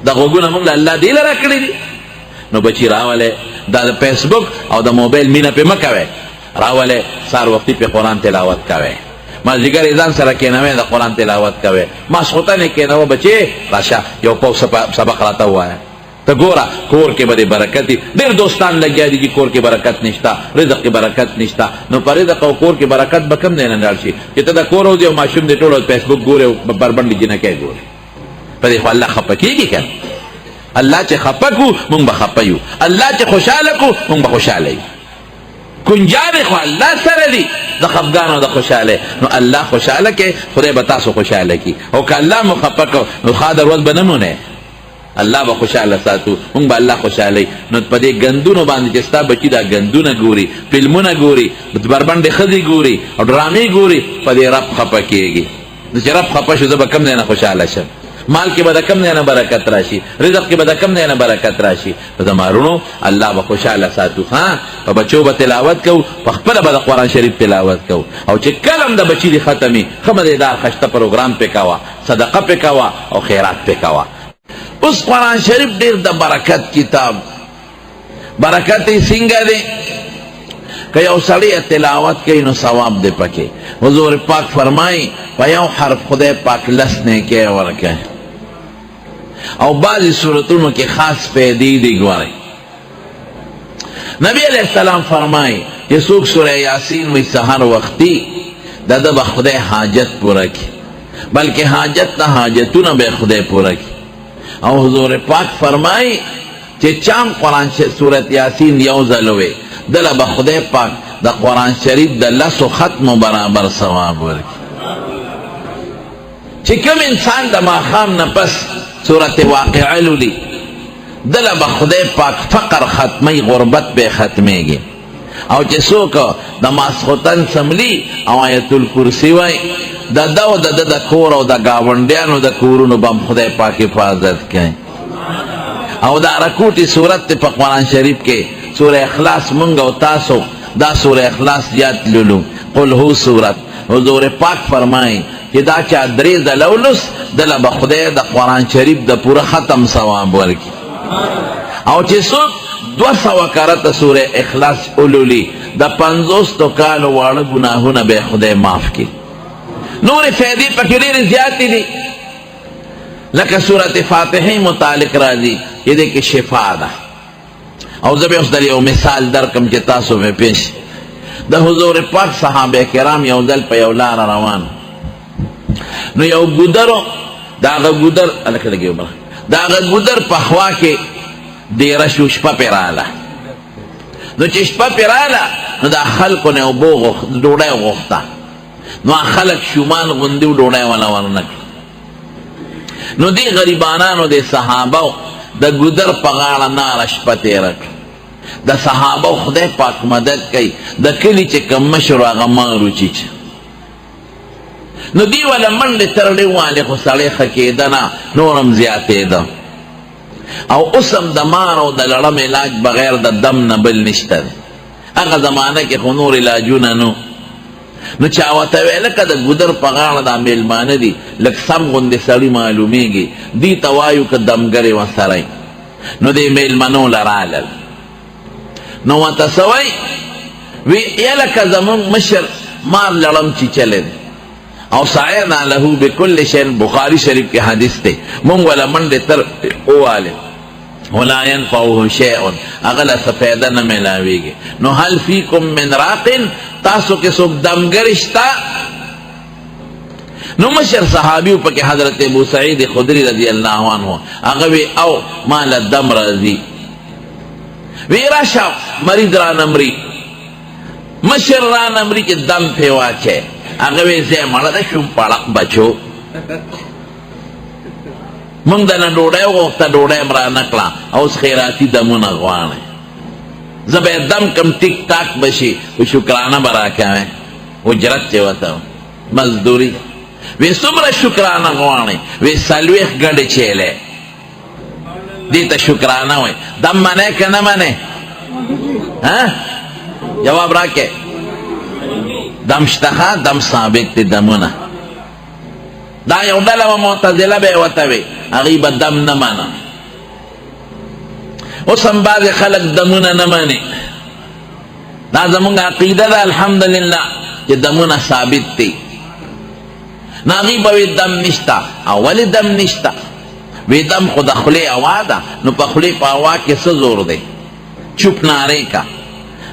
[SPEAKER 1] دا غوږونه مونږ له الله دې له راکړي دي نو بچي راولې دا د فیسبوک او د موبایل مینه پې مه کوئ راولې سهار وختي پې قرآن تلاوت کوئ مازدیګر یې ځان سره کېنوئ د قرآن تلاوت کوئ ماسخوتن یې کېنوه بچې راشه یو پاو سبق راته ووایه ته ګوره کور کې به دې برکت وي ډېر دوستان لګیا دي چې کور کې برکت نشته رزق کې برکت نشته نو په رزق او کور کې برکت به کوم دی نه لاړ شي چې ته د کور او دی او ماشوم دی ټول فیسبوک ګورې او بربنډې جنکۍ ګورې په دې خو الله خفه کېږي که الله چې خفه کړو مونږ به خفه یو الله چې خوشحاله کړو مونږ به خوشحاله یو کنجاب خو الله سره دی د خفګان او د خوشحاله نو الله خوشحاله کې خدای به تاسو خوشحاله کی او که الله مو خفه کړو نو ښه د ورځ به نه مونې الله به خوشحاله ساتو مونږ به الله خوشحاله نو په دې ګندونو باندې چې ستا بچي دا ګندونه ګوري فلمونه ګوري بربنډې ښځې ګوري او ډرامې ګوري په دې رب خفه کېږي نو چې رب خفه شو زه به کوم دی نه خوشحاله شم مال کې به د کم دی نه برکت راشي رزق کې به د کم دی نه برکت راشي په زما وروڼو الله به خوشحاله ساتو په بچو به تلاوت کوو په خپله به د قرآن شریف تلاوت کوو او چې کله هم د بچي دې ختمي ښه مزېدار خشته پروګرام پې کوه صدقه پې کوه او خیرات پې کوه اوس قرآن شریف ډېر د برکت کتاب برکت یې څنګه دی کہ یو سڑی تلاوت کئی نو ثواب دے پکے حضور پاک فرمائی پا یو حرف خدای پاک لسنے کے ورکے او بعضی صورتونو کی خاص پیدی دی گوارے نبی علیہ السلام فرمائی کہ سوک سورہ یاسین وی سہر وقتی دا با خدای حاجت پورا کی بلکہ حاجت نہ حاجتو نہ بے خدای پورا کی او حضور پاک فرمائی کہ چام قرآن سورت یاسین یوزلوے دل با خدای پاک دا قرآن شریف دا لسو ختم برابر ثواب ورکی چی کم انسان دا ماخام نپس سورت واقعہ لولی دل با خدای پاک فقر ختمی غربت بے ختمے گی او چی سوکا دا ماسخوتن سملی او آیت الکرسی وائی دا دو دا کور او دا گاونڈیانو دا کورونو بام خدای پاک حفاظت کہیں او دا رکوٹی صورت پا قرآن شریف کے سورہ اخلاص منگا و تاسو دا سورہ اخلاص یاد لولو قل ہو صورت حضور پاک فرمائیں کہ دا چا دریز لولس دل بخدے دا قرآن شریف دا پورا ختم ثواب ورکی او چی سوک 200 کرت سورہ اخلاص اولولی دا 50 کالو وارد گناہونا بے خدے معاف کی نور فیدی پکریر زیادی دی لکہ سورت فاتحی متعلق راضی یہ دیکھ شفا دا او زبی اس دل یو مثال در کم چی تاسو میں پیش دا حضور پاک صحابہ کرام یو دل پا یو لار روان نو یو گودرو دا آغا گودر الکہ لگیو برا دا آغا گودر پخوا کے دیرشو شپا پیرالا نو چی شپا پیرالا نو دا خلقو نے دوڑے غوختا نو خلق شمان غندیو دوڑے والا ورنک نو دی غریبانانو دی صحابو دا گودر پغاڑا نارش پتے رک دا صحابو خدای پاک مدد کئی دا کلی چے کمشر و غمارو چیچ نو دی والا من دی ترلی والی خسالی خکیدنا نورم زیادی دا او اسم دا مارو دا لرم علاج بغیر دا دم نبل نشتا دی اگا زمانہ کی خنور علاجونا نو چاوتاوی لکا دا گودر پغاڑا دا میلمان دی لک سم غند سڑی معلومی گی دی توایو که دمگری و سرائی نو دی میلمانو لرالل نو واتسوائی وی یلکا زمان مشر مار لرم چی چلے دی او سائرنا لہو بکل شین بخاری شریف کی حدیث تے من ولا من دی تر اوالے ولا ينفعه شيء اغلا سفیدہ نہ ملاوی گے نو هل فیکم من راقن تاسو کے سوک دمگرشتا نو مشر صحابیو پا کہ حضرت ابو سعید خدری رضی اللہ عنہ اغوی او مالا دم رضی وی راشا مریض را نمری مشر را نمری کے دم پیوا چھے اغوی زی مرد شم پڑک بچو منگ دنا ڈوڑے وقتا ڈوڑے مرا نکلا اوس خیراتی دمون اغوانے زب دم کم ٹک ٹاک بشی وہ شکرانہ برا کیا ہے اجرت چیوتا مزدوری وی سمر شکرانہ اغوانے وی سلویخ گڑ چیلے دیتا شکرانہ ہوئی دم منے کہ نہ منے جواب راکے دم شتخا دم ثابت تی دمونا دا یو ڈالا و معتزلہ بے وطوی اغیب دم نمانا اسم باز خلق دمونا نمانی دا زمونگا عقیدہ دا الحمدللہ کہ دمونا ثابت تی نا اغیب وی دم نشتا اولی دم نشتا وی دم خود اخلی اوادا نو پا خلی پا اوا کسا زور دے چپ نارے کا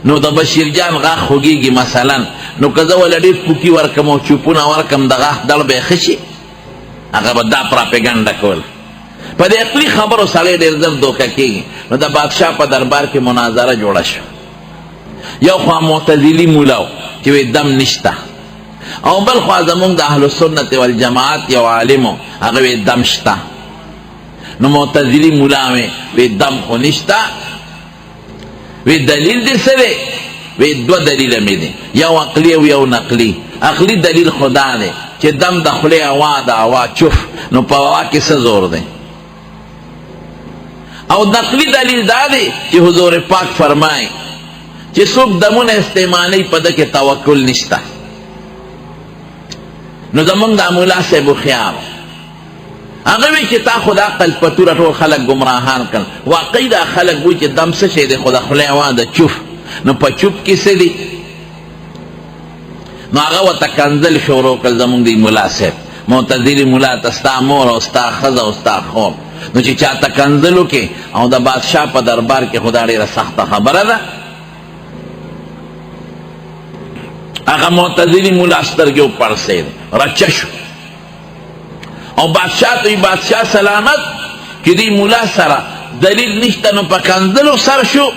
[SPEAKER 1] نو دا بشیر جان غاق خوگی گی مثلا نو کذا ولدی پوکی ورکم و چپونا ورکم دا غاق دل بے خشی اگر دا پراپیگنڈا کول پا دے اقلی خبرو سالے دیر زر دوکا کی نو دا بادشاہ پا دربار کے مناظرہ جوڑا شو یو خواہ معتزلی مولاو چوی دم نشتا او بل خواہ زمونگ دا اہل سنت والجماعت یو عالمو اگر وی دم شتا نو معتزلی مولاوی وی دم خو نشتا وی دلیل دی سرے وی دو دلیل میں دی یو عقلی و یو نقلی عقلی دلیل خدا دے چی دم دخلے آوا دا آوا چف نو پاوا کسا زور دے او نقلی دلیل دا دے چی حضور پاک فرمائے چی سوک دمون استعمالی پا دا کے توکل نشتا نو زمان دا مولا سے بخیار اگوی چی تا خدا قل پتورا تو خلق گمراہان کن واقعی دا خلق بوی چی دم سشے دے خدا خلے آوا دا چف نو په چوپ کې څه دي نو هغه ورته کنځل شروع کړل زمونږ دی ملا صاحب معتزلي ملا ته ستا مور او ستا ښځه او ستا خور نو چې چاته کنځل وکړي او د بادشاه په دربار کې خو دا ډېره سخته خبره ده هغه معتزلي ملا سترګې وپړسېد رچه شو او بادشاه ته بادشاه سلامت چې دی ملا سره دلیل نشته نو په کنځلو سر شو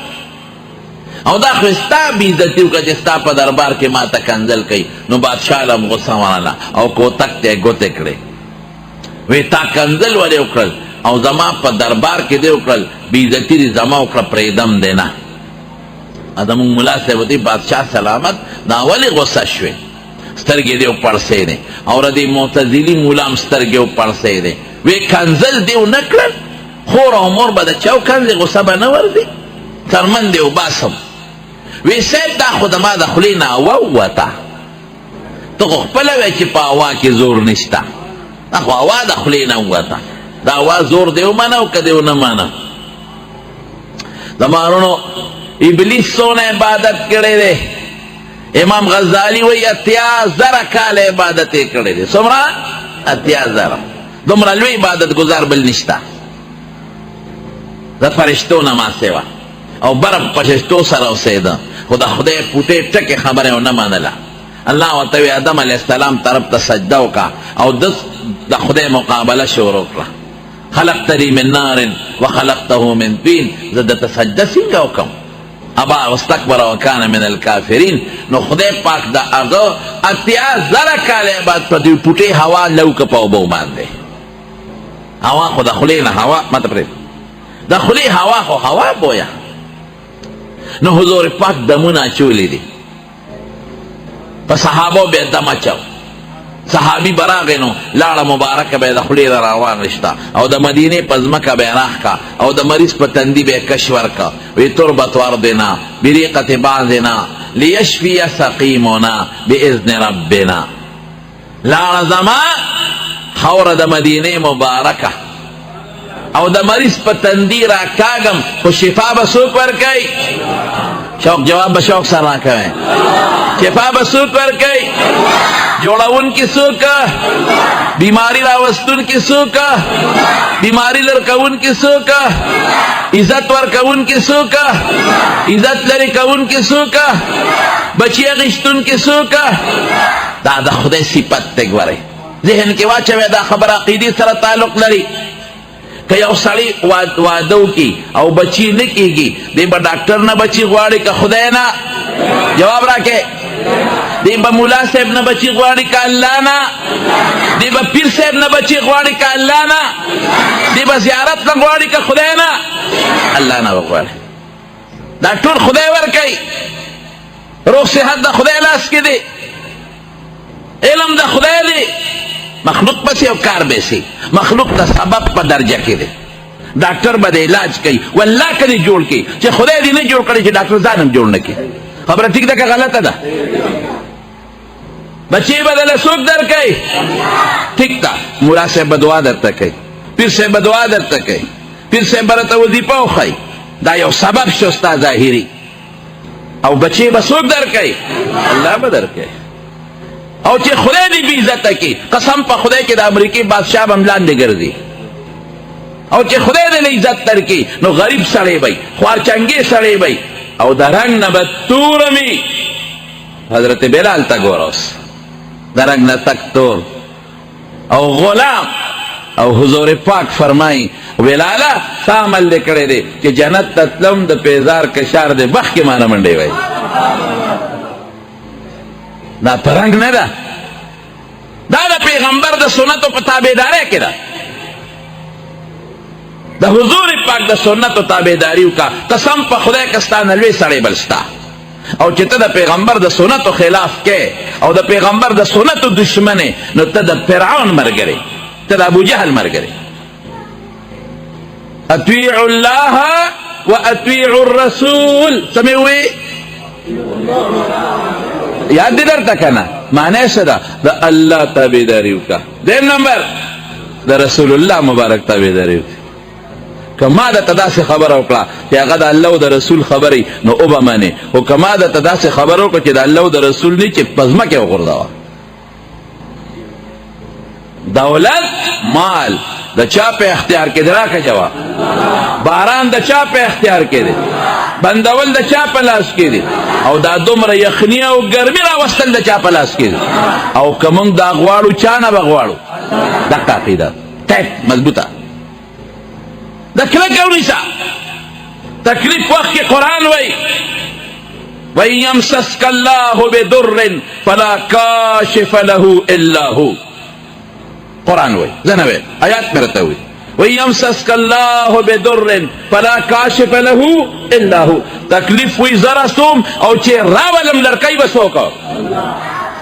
[SPEAKER 1] او دا خو ستا بېعزتي وکړه چې ستا په دربار کې ما ته کنځل کوي نو بادشاه له هم غصه ورغله او کوتک ته یې ګوتې کړې وی تا کنځل ولې وکړل او زما په دربار کې دې وکړل بېعزتي دې زما وکړه پرېږدم دی نه زمونږ ملا صاحب ورته بادشاه سلامت دا ولې غصه شوې سترګې دې وپړسېدې او د دې معتزلي ملا هم سترګې وپړسېدې وی کنځل دې ونه کړل خور او مور به د چا وکنځې غصه به نه ورځي څرمن دې وباسم وی صاحب دا خو د ما د خولې نه هوا ووته ته خو خپله وی چې په هوا کې زور نشته دا خو هوا د خولې نه ووته دا هوا زور دې ومنه او که دې ونه منه زمانونو ابلیس څونه عبادت کړی دی امام غزالی وی 80,000 کاله عبادت یې کړی دی څومره 80,000 دومره لوی عبادت ګزار بل نشته د فرشتو نه ما سوا او برف پششتو سره اوسېده خو د خدای پوټې ټکې خبره ونه منله الله ورته وی آدم علیه السلام طرف ته سجده وکړه او د خدای مقابله شروع کړه خلقتني من نار وخلقته من طين زه درته سجده څنګه وکړم ابا واستكبر وكان من الكافرين نو خدای پاک د هغه 80,000 کاله بعد په دې پوټې هوا لوکه په اوبو باندې هوا خو د خولې نه هوا ماته پرې د خولې هوا خو هوا بویا نو حضور پاک دمونه اچولی دي په صحابو به دم اچو صحابي براغې نو لاړه مبارکه به د خولې نه راوان رشته او د مدینې په ځمکه به یې راښکه او د مریض په تندي به یې کش ورکه وی تربت وردنا بریقة بعضنا لیشفی سقیمنا باذن ربنا لاړه زما خوره د مدینې مبارکه او د مریض په تندي را کاږم خو شفا به څوک ورکوي شوق جواب به شوق سره راکوئ شفا به څوک ورکوي جوړونکي څوک بیماری راوستونکي څوک بیماری لرکونکي څوک عزت ورکونکي څوک عزت لرې کوونکي څوک بچي اخیستونکي څوک دا د خدای صفت دی ګورئ ذهن کې واچوئ دا خبره عقیدې سره تعلق لري که یو سړی واده وکړي او بچي نه کېږي دی به ډاکټر نه بچي غواړي که خدای نه جواب راکړئ دی به ملا صاحب نه بچي غواړي که الله نه دی به پیر صاحب نه بچي غواړي که الله نه دی به زیارت نه غواړي که خدای نه الله نه غواړي دا ټول خدای ورکوي روغ صحت د خدای لاس کې دی علم د خدای دی مخلوق پسې او کار بیسي مخلوق د سبب په درجه کې دی ډاکټر به د علاج کوي والله که دې جوړ کړي چې خدای دې نه جوړ کړي چې ډاکټر ځان هم جوړ نه کړي خبره ټیک ده که غلطه ده بچې به دله څوک درکوي ټیک ده ملا صاحب به دعا درته کوي پیر صاحب به دعا درته کوي پیر صاحب به راته وظیفه وښایي دا یو سبب شو ستا ظاهري او بچې به څوک درکوي الله به درکوي او چې خدای دې بې عزته کړي قسم په خدای کې د امریکې بادشاه به هم لاندې ګرځي او چې خدای دې له عزت درکړي نو غریب سړی وی خوارچنګې سړی وی او د رنګ نه به تورمي حضرت بلال ته ګوره اوس د رنګ نه تک تور او غلام او حضور پاک فرمایي بلاله تا عمل دې کړی دی چې جنت ته تلم د پیزار کشار دې بخ کې مانه منډې وی دا پرنګ نه ده دا د پیغمبر د سنتو په تابعدارۍ کې ده د حضور پاک د سنتو تابعداري وکړه قسم په خدای که ستا نه لوی سړی بل شته او چې ته د پیغمبر د سنتو خلاف کې او د پیغمبر د سنتو دشمنې نو ته د فرعون ملګری ته د ابوجهل ملګری اطیعوا الله واطیعوا الرسول سمې وی یاد دې درته که نه معنی څه ده د الله تابعداري وکړه دیم نمبر د رسول الله مبارک تابعداري وکړه که ما د ته داسې خبره وکړه چې هغه د الله او د رسول خبرې نو او به منې، خو که ما د ته داسې خبره وکړه چې د الله او د رسول نه چې په ځمکې وغورځوه. دولت مال د چا په اختیار کې دی؟ راکه جواب. باران د چا په اختیار کې دی؟ بندول د چا په لاس کې دی؟ او دا دومره یخني او ګرمي راوستل د چا په لاس کې دی؟ او که موږ دا غواړو چا نه به غواړو؟ دقه عقیده ټیټ مضبوطه د کلکه ونیسه. تکلیف وخت کې قرآن وایي وَإِن يَمْسَسْكَ اللَّهُ بِضُرٍّ فَلَا كَاشِفَ لَهُ إِلَّا هُوَ. قرآن وی زنه وی آیات مرته وی وَإِن يَمْسَسْكَ اللَّهُ بِضُرٍّ فَلَا كَاشِفَ لَهُ إِلَّا هُوَ. تکلیف وی زرستوم او چې راولم لړکۍ به څوک؟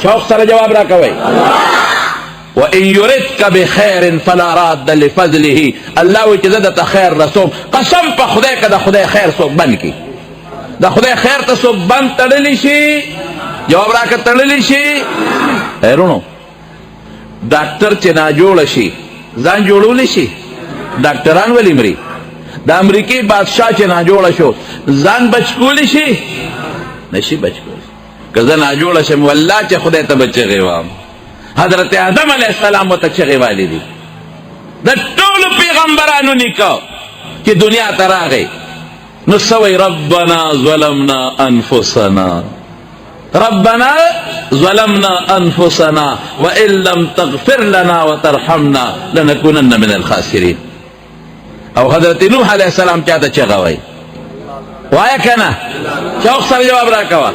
[SPEAKER 1] چوک سره جواب راکوئ. وَإِن يُرِدْكَ بِخَيْرٍ فَلَا رَادَّ لِفَضْلِهِ. الله وی چې زه درته خیر رسوم، قسم په خدای که د خدای خیر څوک بند کړي، د خدای خیر ته څوک بند تړلی شي؟ جواب راکړه تړلی شي؟ هیرونو ډاکټر چې ناجوړه شي ځان جوړولی شي؟ ډاکټران ولې مري؟ د امریکې بادشاه چې ناجوړه شو ځان بچ کولی شي؟ نشي بچ کولی. که زه ناجوړه شم والله چې خدای ته به چغې وام. حضرت آدم علیه السلام ورته چغې والی دي. د ټولو پیغمبرانو نیکه چې دنیا ته راغی نو څه وایي؟ ربنا ظلمنا انفسنا، ربنا ظلمنا انفسنا وان لم تغفر لنا وترحمنا لنكونن من الخاسرين. او حضرت نوح علیہ السلام چاته چغه وای؟ وایا کنه؟ چوک سره جواب راکوه.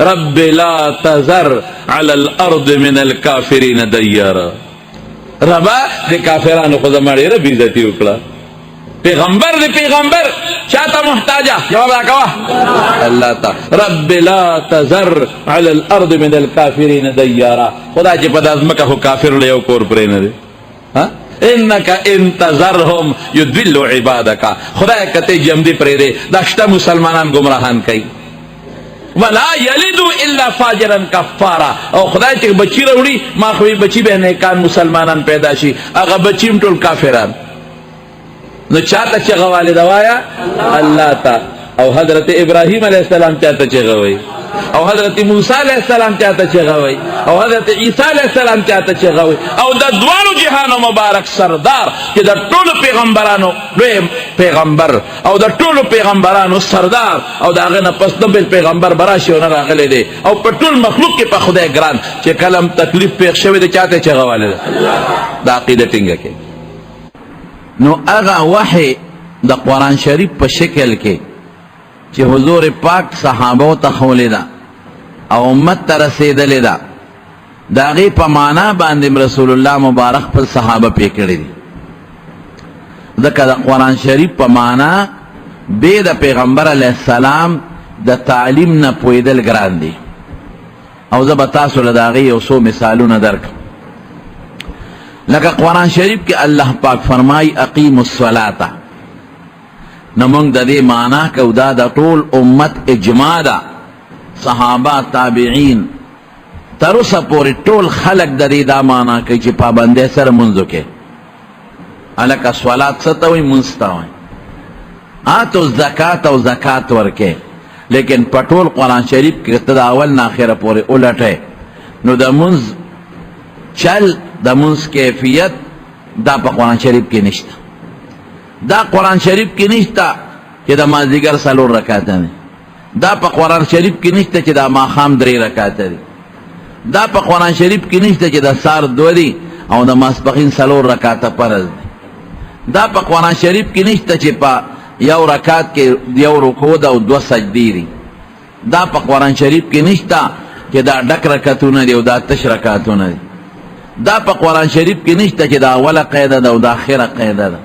[SPEAKER 1] رب لا تذر على الارض من الكافرين ديارا. ربا د کافرانو خو زما ډېره بې عزتي وکړه. پیغمبر دی پیغمبر چاته محتاجه؟ جواب راکوه الله ته. رب لا تذر على الارض من الكافرين ديارا. خدا چې په دا ځمکه خو کافر له یو کور پرې نه دی. انک ان تذرهم یضلوا عبادک. خدای کته جمدی پرې دی دا شته مسلمانان گمراهان کوي. ولا یلدوا الا فاجرا کفارا. او خدای چې بچی راوړي ما خو بچی به نیکان مسلمانان پیدا شي، هغه بچیم ټول کافران. نو چاته چغه والد وایا؟ الله تا. او حضرت ابراهیم علیہ السلام چاته چغه وای، او حضرت موسی علیہ السلام چاته چغه وای، او حضرت عیسی علیہ السلام چاته چغه وای. او د دوانو جهانو مبارک سردار چې د ټولو پیغمبرانو لوی پیغمبر او د ټولو پیغمبرانو سردار او د هغه نه پس د بل پیغمبر براشي او نه راغلی دی او په ټول مخلوق کې په خدای ګران چې کلم تکلیف پیښ شوی دی چاته چغه والد د عقیده ټینګه کې. نو هغه وحی د قرآن شریف په شکل کې چې حضور پاک صحابو ته ښوولې ده او امت ته رسېدلې ده، د هغې په معنا باندې رسول الله مبارک خپل صحابه پرې کړي دي. ځکه د قرآن شریف په معنا بې د پیغمبر علیه السلام د تعلیم نه پوهېدل ګران دي. او زه به تاسو له د هغې یو څو مثالونه درکړم. لکه قرآن شریف کې الله پاک فرمای اقیم الصلاة. نو موږ د دې معنا کوو دا د ټول امت اجماع ده، صحابه تابعین تر اوسه پورې ټول خلک د دې دا معنا کوي چې پابندۍ سره لمونځ وکړي. هلکه صلات څه ته وایي؟ لمونځ ته وایي. آتو زکات او زکات ورکې، لیکن په ټول قرآن شریف کې ته د اول نه اخره پورې الټې نو د لمونځ چل د لمونځ کیفیت دا په قرآن شریف کې نشته. دا قرآن شریف کې نشته چې د مازدیګر 4 رکعاته دي. دا په قرآن شریف کې نشته چې د ماښام 3 رکعاته دي. دا په قرآن شریف کې نشته چې د سار 2 دي او د ماسپښین 4 رکعاته فرض دي. دا په قرآن شریف کې نشته چې په یو رکعت کې یو رکوع ده او 2 سجدې دي. دا په قرآن شریف کې نشته چې دا ډک رکعتونه دي او دا تش رکعتونه دي. دا په قرآن شریف کې نشته چې دا اوله قاعده ده او دا اخره قاعده ده.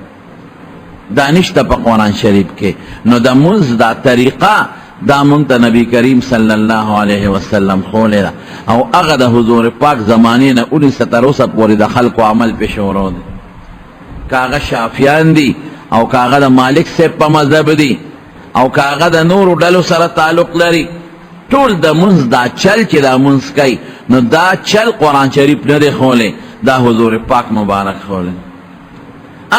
[SPEAKER 1] دا نشته په قرآن شریف کې. نو د لمونځ دا طریقه دا مونږ ته نبی کریم صلی الله علیه وسلم ښوولې ده او هغه د حضور پاک زمانې نه ونیسه تر اوسه پورې د خلکو عمل پې شروع دی. که هغه شافیان دي او که هغه د مالک صاحب په مذهب دي او که هغه د نورو ډلو سره تعلق لري، ټول د لمونځ دا چل چې دا لمونځ کوي نو دا چل قرآن شریف نه دی ښوولی، دا حضور پاک مبارک ښوولی.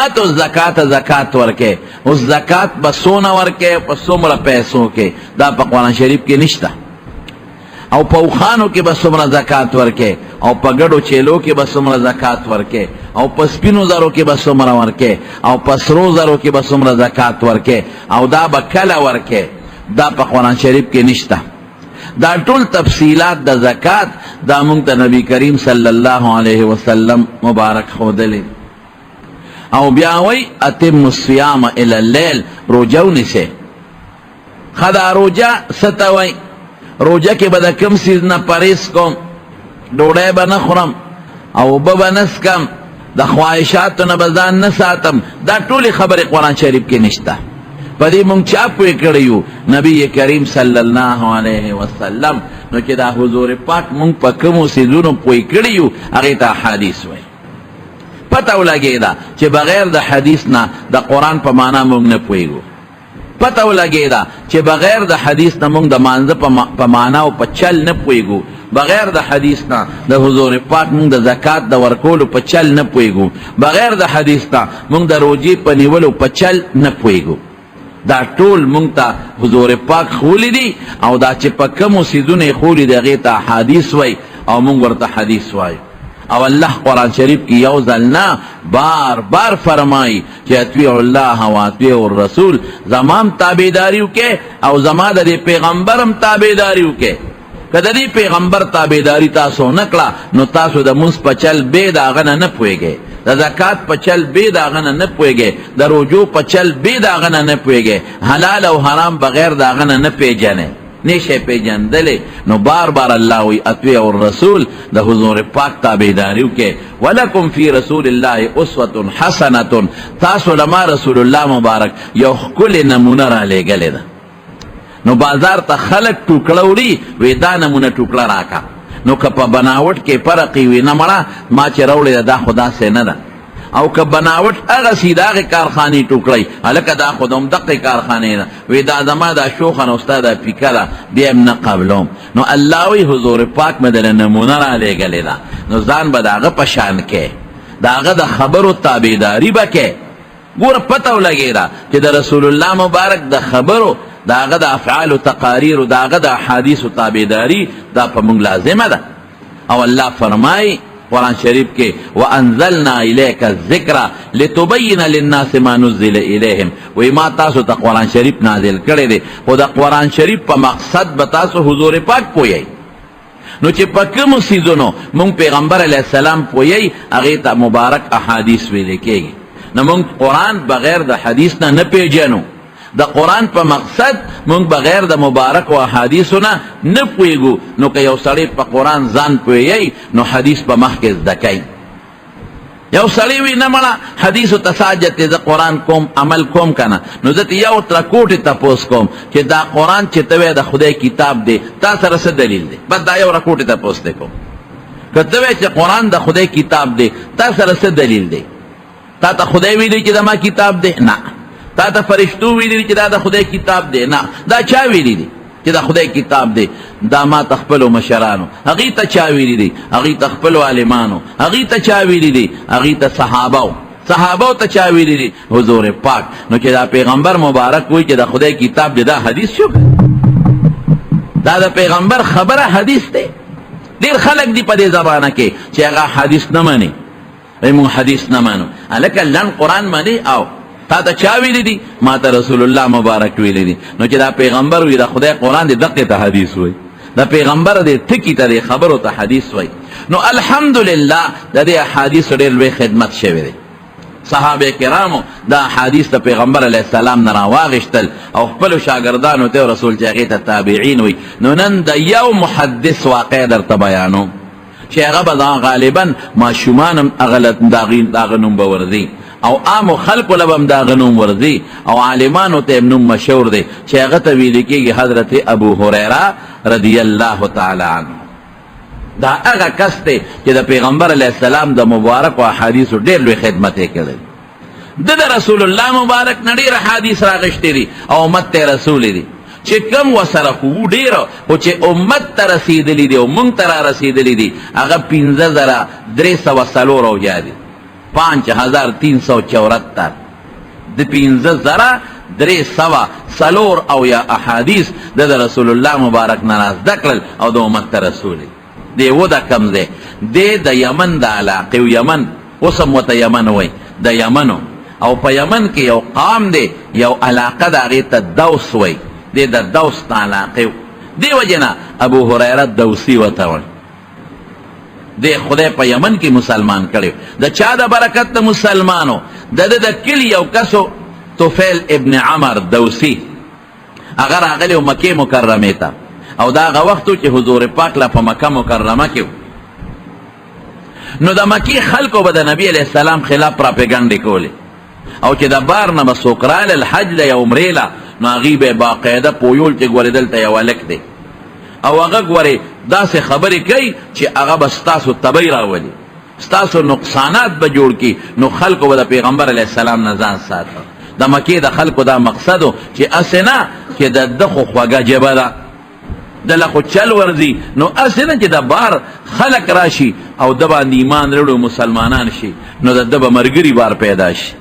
[SPEAKER 1] آتو زکات زکات ورکے اس زکات بسونا ورکے پسومر پیسوں کے دا پا قرآن شریف کے نشتا او پا اوخانو کے بسومر زکات ورکے او پا گڑو چیلو کے بسومر زکات ورکے او پا سپینو زرو کے بسومر ورکے او پا سرو زرو کے بسومر زکات ورکے او دا با کلا ورکے دا پا قرآن شریف کے نشتا دا ټول تفصیلات دا زکات دا مونږ نبی کریم صلی اللہ علیہ وسلم مبارک خودلے او بیاوی اتم الصیام الی اللیل روجو نسے خدا روجہ ستوی روجہ کے بدا کم سیزنا پریس کم ڈوڑے با نخورم او ببا نسکم دا خواہشاتو نبزان نساتم دا ټول خبر قرآن شریف کے نشتا پدی مونږ چا پوی کړیو نبی کریم صلی اللہ علیہ وسلم نو چې دا حضور پاک مونږ په کومو سیزونو پوی کړیو هغه ته حدیث وای پته ولګی دا چې بغیر د حدیث نه د قرآن په معنا مونږ نه پویګو پته ولګی دا چې بغیر د حدیث نه مونږ د مانځه په معنا او په چل نه پویګو بغیر د حدیث نه د حضور پاک مونږ د زکات د ورکولو په چل نه پویګو بغیر د حدیث نه مونږ د روجې په نیولو په چل نه پویګو دا ټول مونږ ته حضور پاک خولی دی او دا چې په کومو سیزونه خولی دی هغې ته حدیث وای او مونږ ورته حدیث وای او الله قرآن شریف کی یو ځل نه بار بار فرمائی چې اطیع الله و اطیع الرسول زمام تابعداریو کې او زما د پیغمبرم تابعداریو کې که د دې پیغمبر تابعداري تاسو نه کړه نو تاسو د مونځ په چل بې د هغه نه پوهېږئ د زکات په چل بې د هغه نه پوهېږئ د روجو په چل بې د هغه نه پوهېږئ حلال او حرام بغیر د هغه نه پیژنئ نیشه پیجندلے نو بار بار اللہ وی اطویع الرسول دا حضور پاک تابعداریو کے وَلَكُمْ فِي رَسُولِ اللَّهِ أُسْوَةٌ حَسَنَةٌ تاسو لما رسول اللہ مبارک یو کل نمونه را لے گلے دا نو بازار تا خلق ٹوکڑوڑی وی دا نمونه ٹوکڑا راکا نو کپا بناوٹ کے پرقی وی نمڑا ما چی روڑی دا خدا سے ندا او که بناوٹ اغا سیداغ کارخانی ٹوکڑی الکا دا خودم دق کارخانی دا وی دا دما دا شوخن استادا پیکا دا بیم نقبلوم نو اللہوی حضور پاک مدل نمونه را لے گلی دا نو زان با دا اغا پشان کے دا اغا دا خبر و تابیداری با کے گور پتاو لگی دا کہ دا رسول اللہ مبارک دا خبرو دا اغا دا افعال و تقاریر دا اغا دا حدیث و تابیداری دا پا منگ لازم دا او اللہ فرمائی قرآن شریف کے وَأَنزَلْنَا إِلَيْكَ الذِّكْرَ لِتُبَيِّنَ لِلنَّاسِ مَا نُزِّلَ إِلَيْهِمْ وی ما تاسو تا قرآن شریف نازل کرے دے خدا قرآن شریف پا مقصد بتاسو حضور پاک پوئی نو چی پا کم سیزنو مونگ پیغمبر علیہ السلام پوئی اغیتا مبارک احادیث وی لکے گی نو مونگ قرآن بغیر دا حدیث نا نپی جنو دا قرآن پا مقصد مونگ بغیر دا مبارک و حدیثونا نپویگو نو که یو سڑی پا قرآن زان پویئی نو حدیث پا محکز دکای یو سڑی وی نمڑا حدیث و تساجت دا قرآن کوم عمل کوم کنا نو دتی یو ترکوٹی تپوس کوم چه دا قرآن چه توی دا خدای کتاب دے تا سرس دلیل دے بس دا یو رکوٹی تپوس دے کوم که توی چه قرآن دا خدای کتاب دے تا سرس دلیل دے تا تا خدای وی دے چه دا ما کتاب دے نا تا تا فرشتو ویلی چې دا خدای کتاب دی نه دا چا ویلی دی چې دا خدای کتاب دی دا ما تخپلو مشرانو هغې ته چا ویلی دی هغې ته خپلو عالمانو هغې ته چا ویلی دی هغې ته صحابو ته چا ویلی دی حضور پاک نو چې دا پیغمبر مبارک وی چې دا خدای کتاب دی دا حدیث شو دا دا پیغمبر خبره حدیث دی ډېر خلک دی په دې زمانه کې چې هغه حدیث نه مني مونږ حدیث نه مانو هلکه لنډ قرآن مني او تا تا چا ویلی دی ما تا رسول اللہ مبارک ویلی دی نو چی دا پیغمبر وی دا خدای قرآن دی دقی تا حدیث وی دا پیغمبر دی تکی تا دی خبرو تا حدیث وی نو الحمدللہ دا دی حدیث دیر لوی خدمت شوی دی صحابه کرامو دا حدیث تا پیغمبر علیہ السلام نراواغشتل او خپلو شاگردانو تے رسول چاگی تا تابعین وی نو نن دا یو محدث واقع در تبیانو چی اغا دا غالبا ما شمانم اغلط داغنم بوردی او عام خلق لبم دا غنوم ورزی او عالمانو ته نوم مشهور دی چې هغه ته ویل کېږي حضرت ابو هريره رضی الله تعالی عنہ دا هغه کس دی چې د پیغمبر علیه السلام د مبارک او احادیثو ډېر لوی خدمت یې کړی د رسول الله مبارک نه ډېر احادیث راغشتي دي او امت ته رسول دي چې کم وسره خو ډېر او چې امت ته رسېدلی دي او موږ ته را رسېدلی دي هغه 15304 اوجا دي 5374 د 15,300 او یا احادیث د رسول الله مبارک نه زده کړل او د امت رسول دی و دا کم دی د یمن د علاقې یمن اوس هم ورته یمن وایي د یمنو او په یمن کې یو قام دی یو علاقه د هغې ته دوس وایي دی د دوس د علاقې دی وجې نه ابو هریره دوسي ورته وایي دی خدای په یمن کې مسلمان کړی د چا د برکت د مسلمانو د کلي یو کسو طفیل ابن عمر دوسی هغه راغلی و مکې مکرمې ته او دا هغه وخت و چې حضور پاک له په مکه مکرمه کې نو د مکې خلکو به د نبي علیه السلام خلاف پراپګنډې کولې او چې د بار نه به څوک راغلل حج له یا عمرې له نو هغوی به یې باقاعده پویول چې ګورې دلته یو هلک دی او هغه ګورې داسې خبرې کوي چې هغه به ستاسو تبی راولي ستاسو نقصانات به جوړ کړي نو خلکو به د پیغمبر علیه السلام نه ځان ساته د مکې د خلکو دا مقصد و چې هسې نه چې د ده خو خوږه ژبه ده دله خو چل ورځي نو هسې نه چې د بار خلک راشي او ده باندې ایمان راوړي مسلمانان شي نو د ده به ملګري بار پیدا شي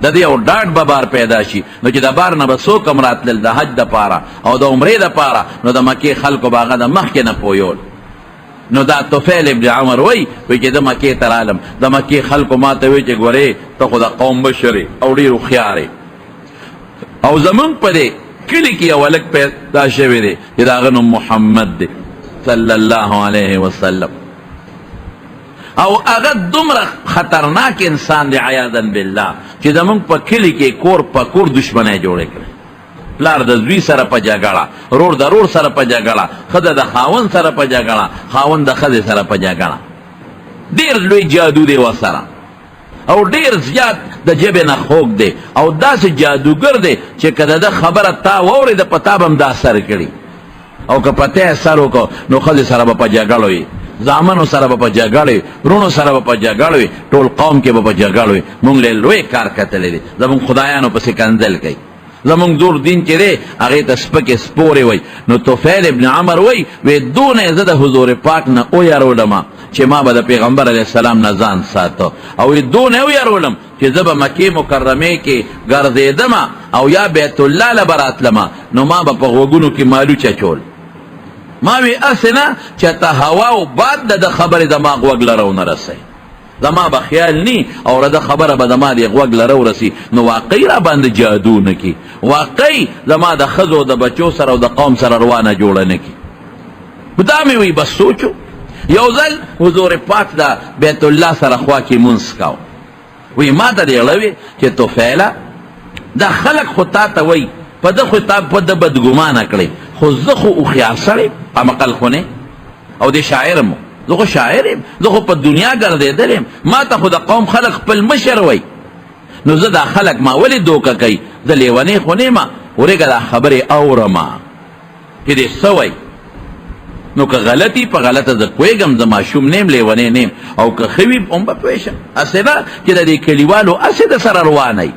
[SPEAKER 1] د دې یو ډاډ به بار پیدا شي نو چې د بار نه به څوک هم راتلل د حج دپاره او د عمرې دپاره نو د مکې خلکو به هغه د مخکې نه پویول نو دا طفیل ابن عمر وی چې د مکې ته رالم د مکې خلکو ما ته وی چې ګورې ته خو د قوم مشر او ډېر هوښیار او زمونږ په دې کلي کې یو هلک پیدا شوی دی چې د هغه نوم محمد دی صلی الله علیه وسلم او هغه دومره خطرناک انسان دی عیاذا بالله چې زمونږ په کلي کې کور په کور دشمنی جوړې کړې پلار د زوی سره په جګړه رور د رور سره په جګړه ښځه د خاوند سره په جګړه خاوند د ښځې سره په جګړه ډېر لوی جادو دی ورسره او ډېر زیات د ژبې نه خوږ دی او داسې جادوګر دی چې که د ده خبره تا واورېده په تا به هم دا اثر کړي او که په ته اثر وکړو نو ښځې سره به په جګړه وي زامنو سره به په جګړه وي رونو سره به په جګړه وي ټول قوم کې به په جګړه وي مونږ له لوی کار کتلی دی زمونږ خدایانو پسې کنځل کوي زمونږ زور دین چې دی هغې ته سپکې سپورې وی نو طفیل ابن عمر وی دونه یې زه د حضور پاک نه ویرولم چې ما به د پیغمبر علیه السلام نه ځان ساته او دونه یې ویرولم چې زه به مکې مکرمې کې ګرځېدم او یا بیت الله له به راتلم نو ما به په غوږونو کې مالو چچول ما وی هسې نه چې ته هوا او باد د ده خبرې دما غوږ له رونه رسئ زما به خیال نی او رده خبره به زما د غوږ له ورسي نو واقعي را باندې جادو نه کي واقعي زما د ښځو د بچو سره او د قوم سره روانه جوړه نه کي دا مې وی بس سوچو یو ځل حضور پاک د بیت الله سره خوا کې مونځ کاو وی ما ته دې اړوي چې طفیله دا خلک خو تا ته وی په ده خو تا په ده بدګمانه کړی خو زه خو هوښیار سړی عمقل خو نه او د شاعر مو زه خو شاعر یم زه خو په دنیا ګرځېدلی یم ما ته خو د قوم خلک خپل مشر وی نو زه دا خلک ما ولې دوکه کوي زه لیونی خو نه یم ورېږه دا خبرې اورم چې دې څه وی نو که غلطي په غلطه زه پوهېږم زه ماشوم نه یم لیونی نه یم او که ښه وي هم به پوه شم هسې نه چې د دې کلیوالو هسې د سره روانئ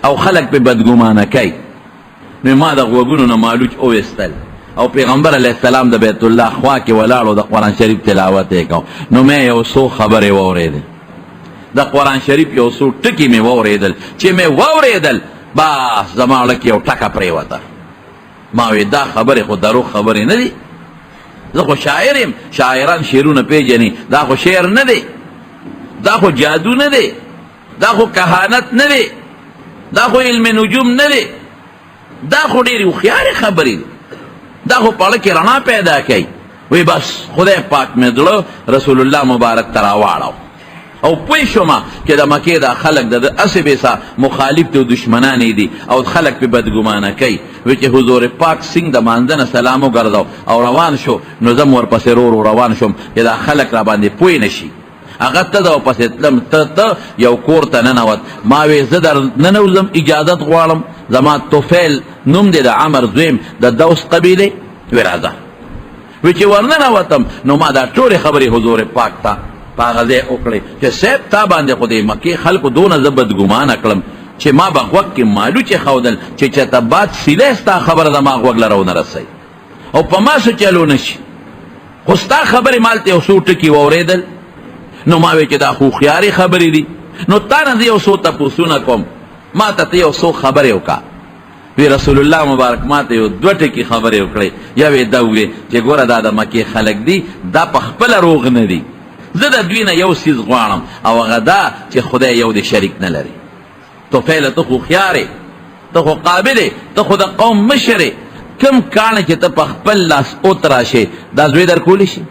[SPEAKER 1] او خلک پې بدګمانه کوي نو ما د غوږونو نه مالوچ وویستل او پیغمبر علیه السلام د بیت الله خوا کې ولاړو د قرآن شریف تلاوت یې کو نو مې یو څو خبرې واورېدل د قرآن شریف یو څو ټکي مې واورېدل چې مې واورېدل بس زما زړه کې یو ټکه پرېوته ما وی دا خبرې خو دروغ خبرې نه دي زه خو شاعر یم شاعران شعرونه پیژني دا خو شعر نه دی دا خو جادو نه دی دا خو کهانت نه دی دا خو علم نجوم نه دی دا خو ډېرې هوښیارې خبرې دي دا خو پړه کې رڼا پیدا کوي وی بس خدای پاک مې زړه رسول الله مبارک ته راواړو او پوه شوم چې د مکې دا خلک د هسې بېسه مخالف دي او دشمنان دي او خلک پې بدګمانه کوي وی چې حضور پاک سنګ د مانځه نه سلام وګرځو او روان شو نو زه م ورپسې روان شوم چې دا خلک را باندې پوه نه شي هغه ته د ورپسې تلم ته یو کور ته ننوت ما وی زه در ننوځم اجازت غواړم زما طفیل نوم دی د عمر زویم د دوس قبیلې وی راځه وی چې ورننوتم نو ما دا ټولې خبرې حضور پاک ته په هغه ځای وکړې چې صاحب تا باندې خو د مکې خلکو دونه زه بدګمانه کړم چې ما به غوږ کې مالوچې ښودل چې چېرته باد سیلی ستا خبره زما غوږ له رونه رسوي او په ما څه چلو نه شي خو ستا خبرې مالته یو څو ټکي واورېدل نو ما وی چې دا خو هوښیارې خبرې دي نو تا نه یو څو تپوسونه کوم ما ته یو څو خبرې وکړه. وی رسول الله مبارک ما ته یو دوه ټکي خبرې وکړې. یوې دا وویلې چې ګوره دا د مکې خلک دي دا په خپله روغ نه دي، زه د دوی نه یو څیز غواړم او هغه دا چې خدای یو د شریک نه لري. طفیله ته خو هوښیار یې، ته خو قابل یې، ته خو د قوم مشر یې، کم کاڼه چې ته په خپل لاس وتراشې دا زوی در کولی شي؟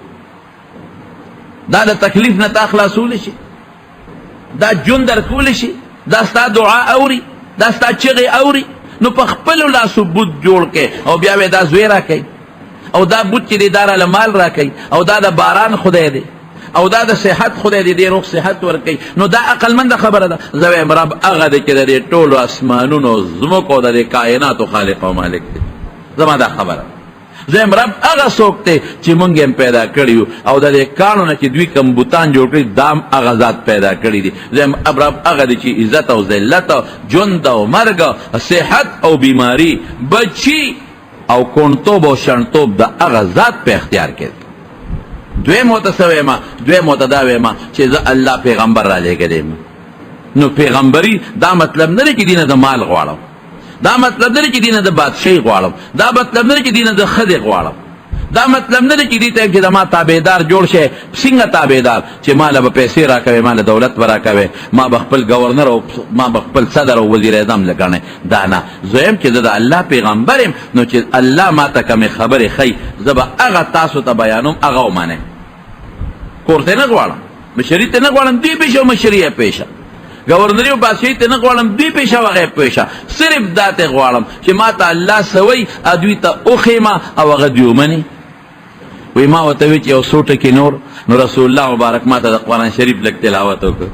[SPEAKER 1] دا د تکلیف نه تا خلاصولی شي؟ دا جون در کولی شي؟ دا ستا دعا اوري؟ دا ستا چغې اوري؟ نو په خپلو لاسو بوت جوړ کړې او بیا وې دا زوی راکوي او دا بوت چې دی دا راله مال راکوي او دا د باران خدای دی او دا د صحت خدای دی، دې روغ صحت ورکوي. نو دا عقلمنده خبره ده. زه وایم رب هغه دی چې د دې ټولو اسمانونو ځمکو او د دې کائناتو خالق او مالک دی. زما دا خبره. زه وایم رب هغه څوک دی چې مونږ یې پیدا کړي یو او د دې کاڼو نه چې دوی کوم بوتان جوړ کړي دا هم هغه ذات پیدا کړي دي. زه وایم رب هغه دی چې عزت او ذلت او ژوند او مرګ صحت او بیماری بچي او کونټوب او شنټوب د هغه ذات په اختیار کې. دویمو ته څه ویمه؟ دویمو ته دا ویمه چې زه الله پیغمبر را لېږلی یم. نو پیغمبري دا مطلب نه دی چې دینه د مال غواړم، دا مطلب نه دی چې دینه د بادشاهي غواړم، دا مطلب نه دی چې دینه د ښځې غواړم، دا مطلب نه دی چې دې ته چې د ما تابعدار جوړ شي. څنګه تابعدار؟ چې ما به پیسې راکوې، ما له دولت به راکوې، ما به خپل ګورنر او ما به خپل صدر او وزیر اعظم لګڼې. دا نه. زه یم چې زه د الله پیغمبر یم، نو چې الله ما ته کومې خبرې ښیي زه به هغه تاسو ته بیانوم، هغه ومنئ. کور ته نه غواړم، مشري ته نه غواړم، دوی پیشه او مشري یې پیشه، گورنری او بادشاهي ته نه غواړم، دوی پیشه او هغه پیشه. صرف دا ته غواړم چې ما ته الله څه وایي دوی ته وښیمه او هغه دوی ومني. وی ما ورته وی چې یو څو ټکي نور. نو رسول الله مبارک ما ته د قرآن شریف لږ تلاوت وکړ.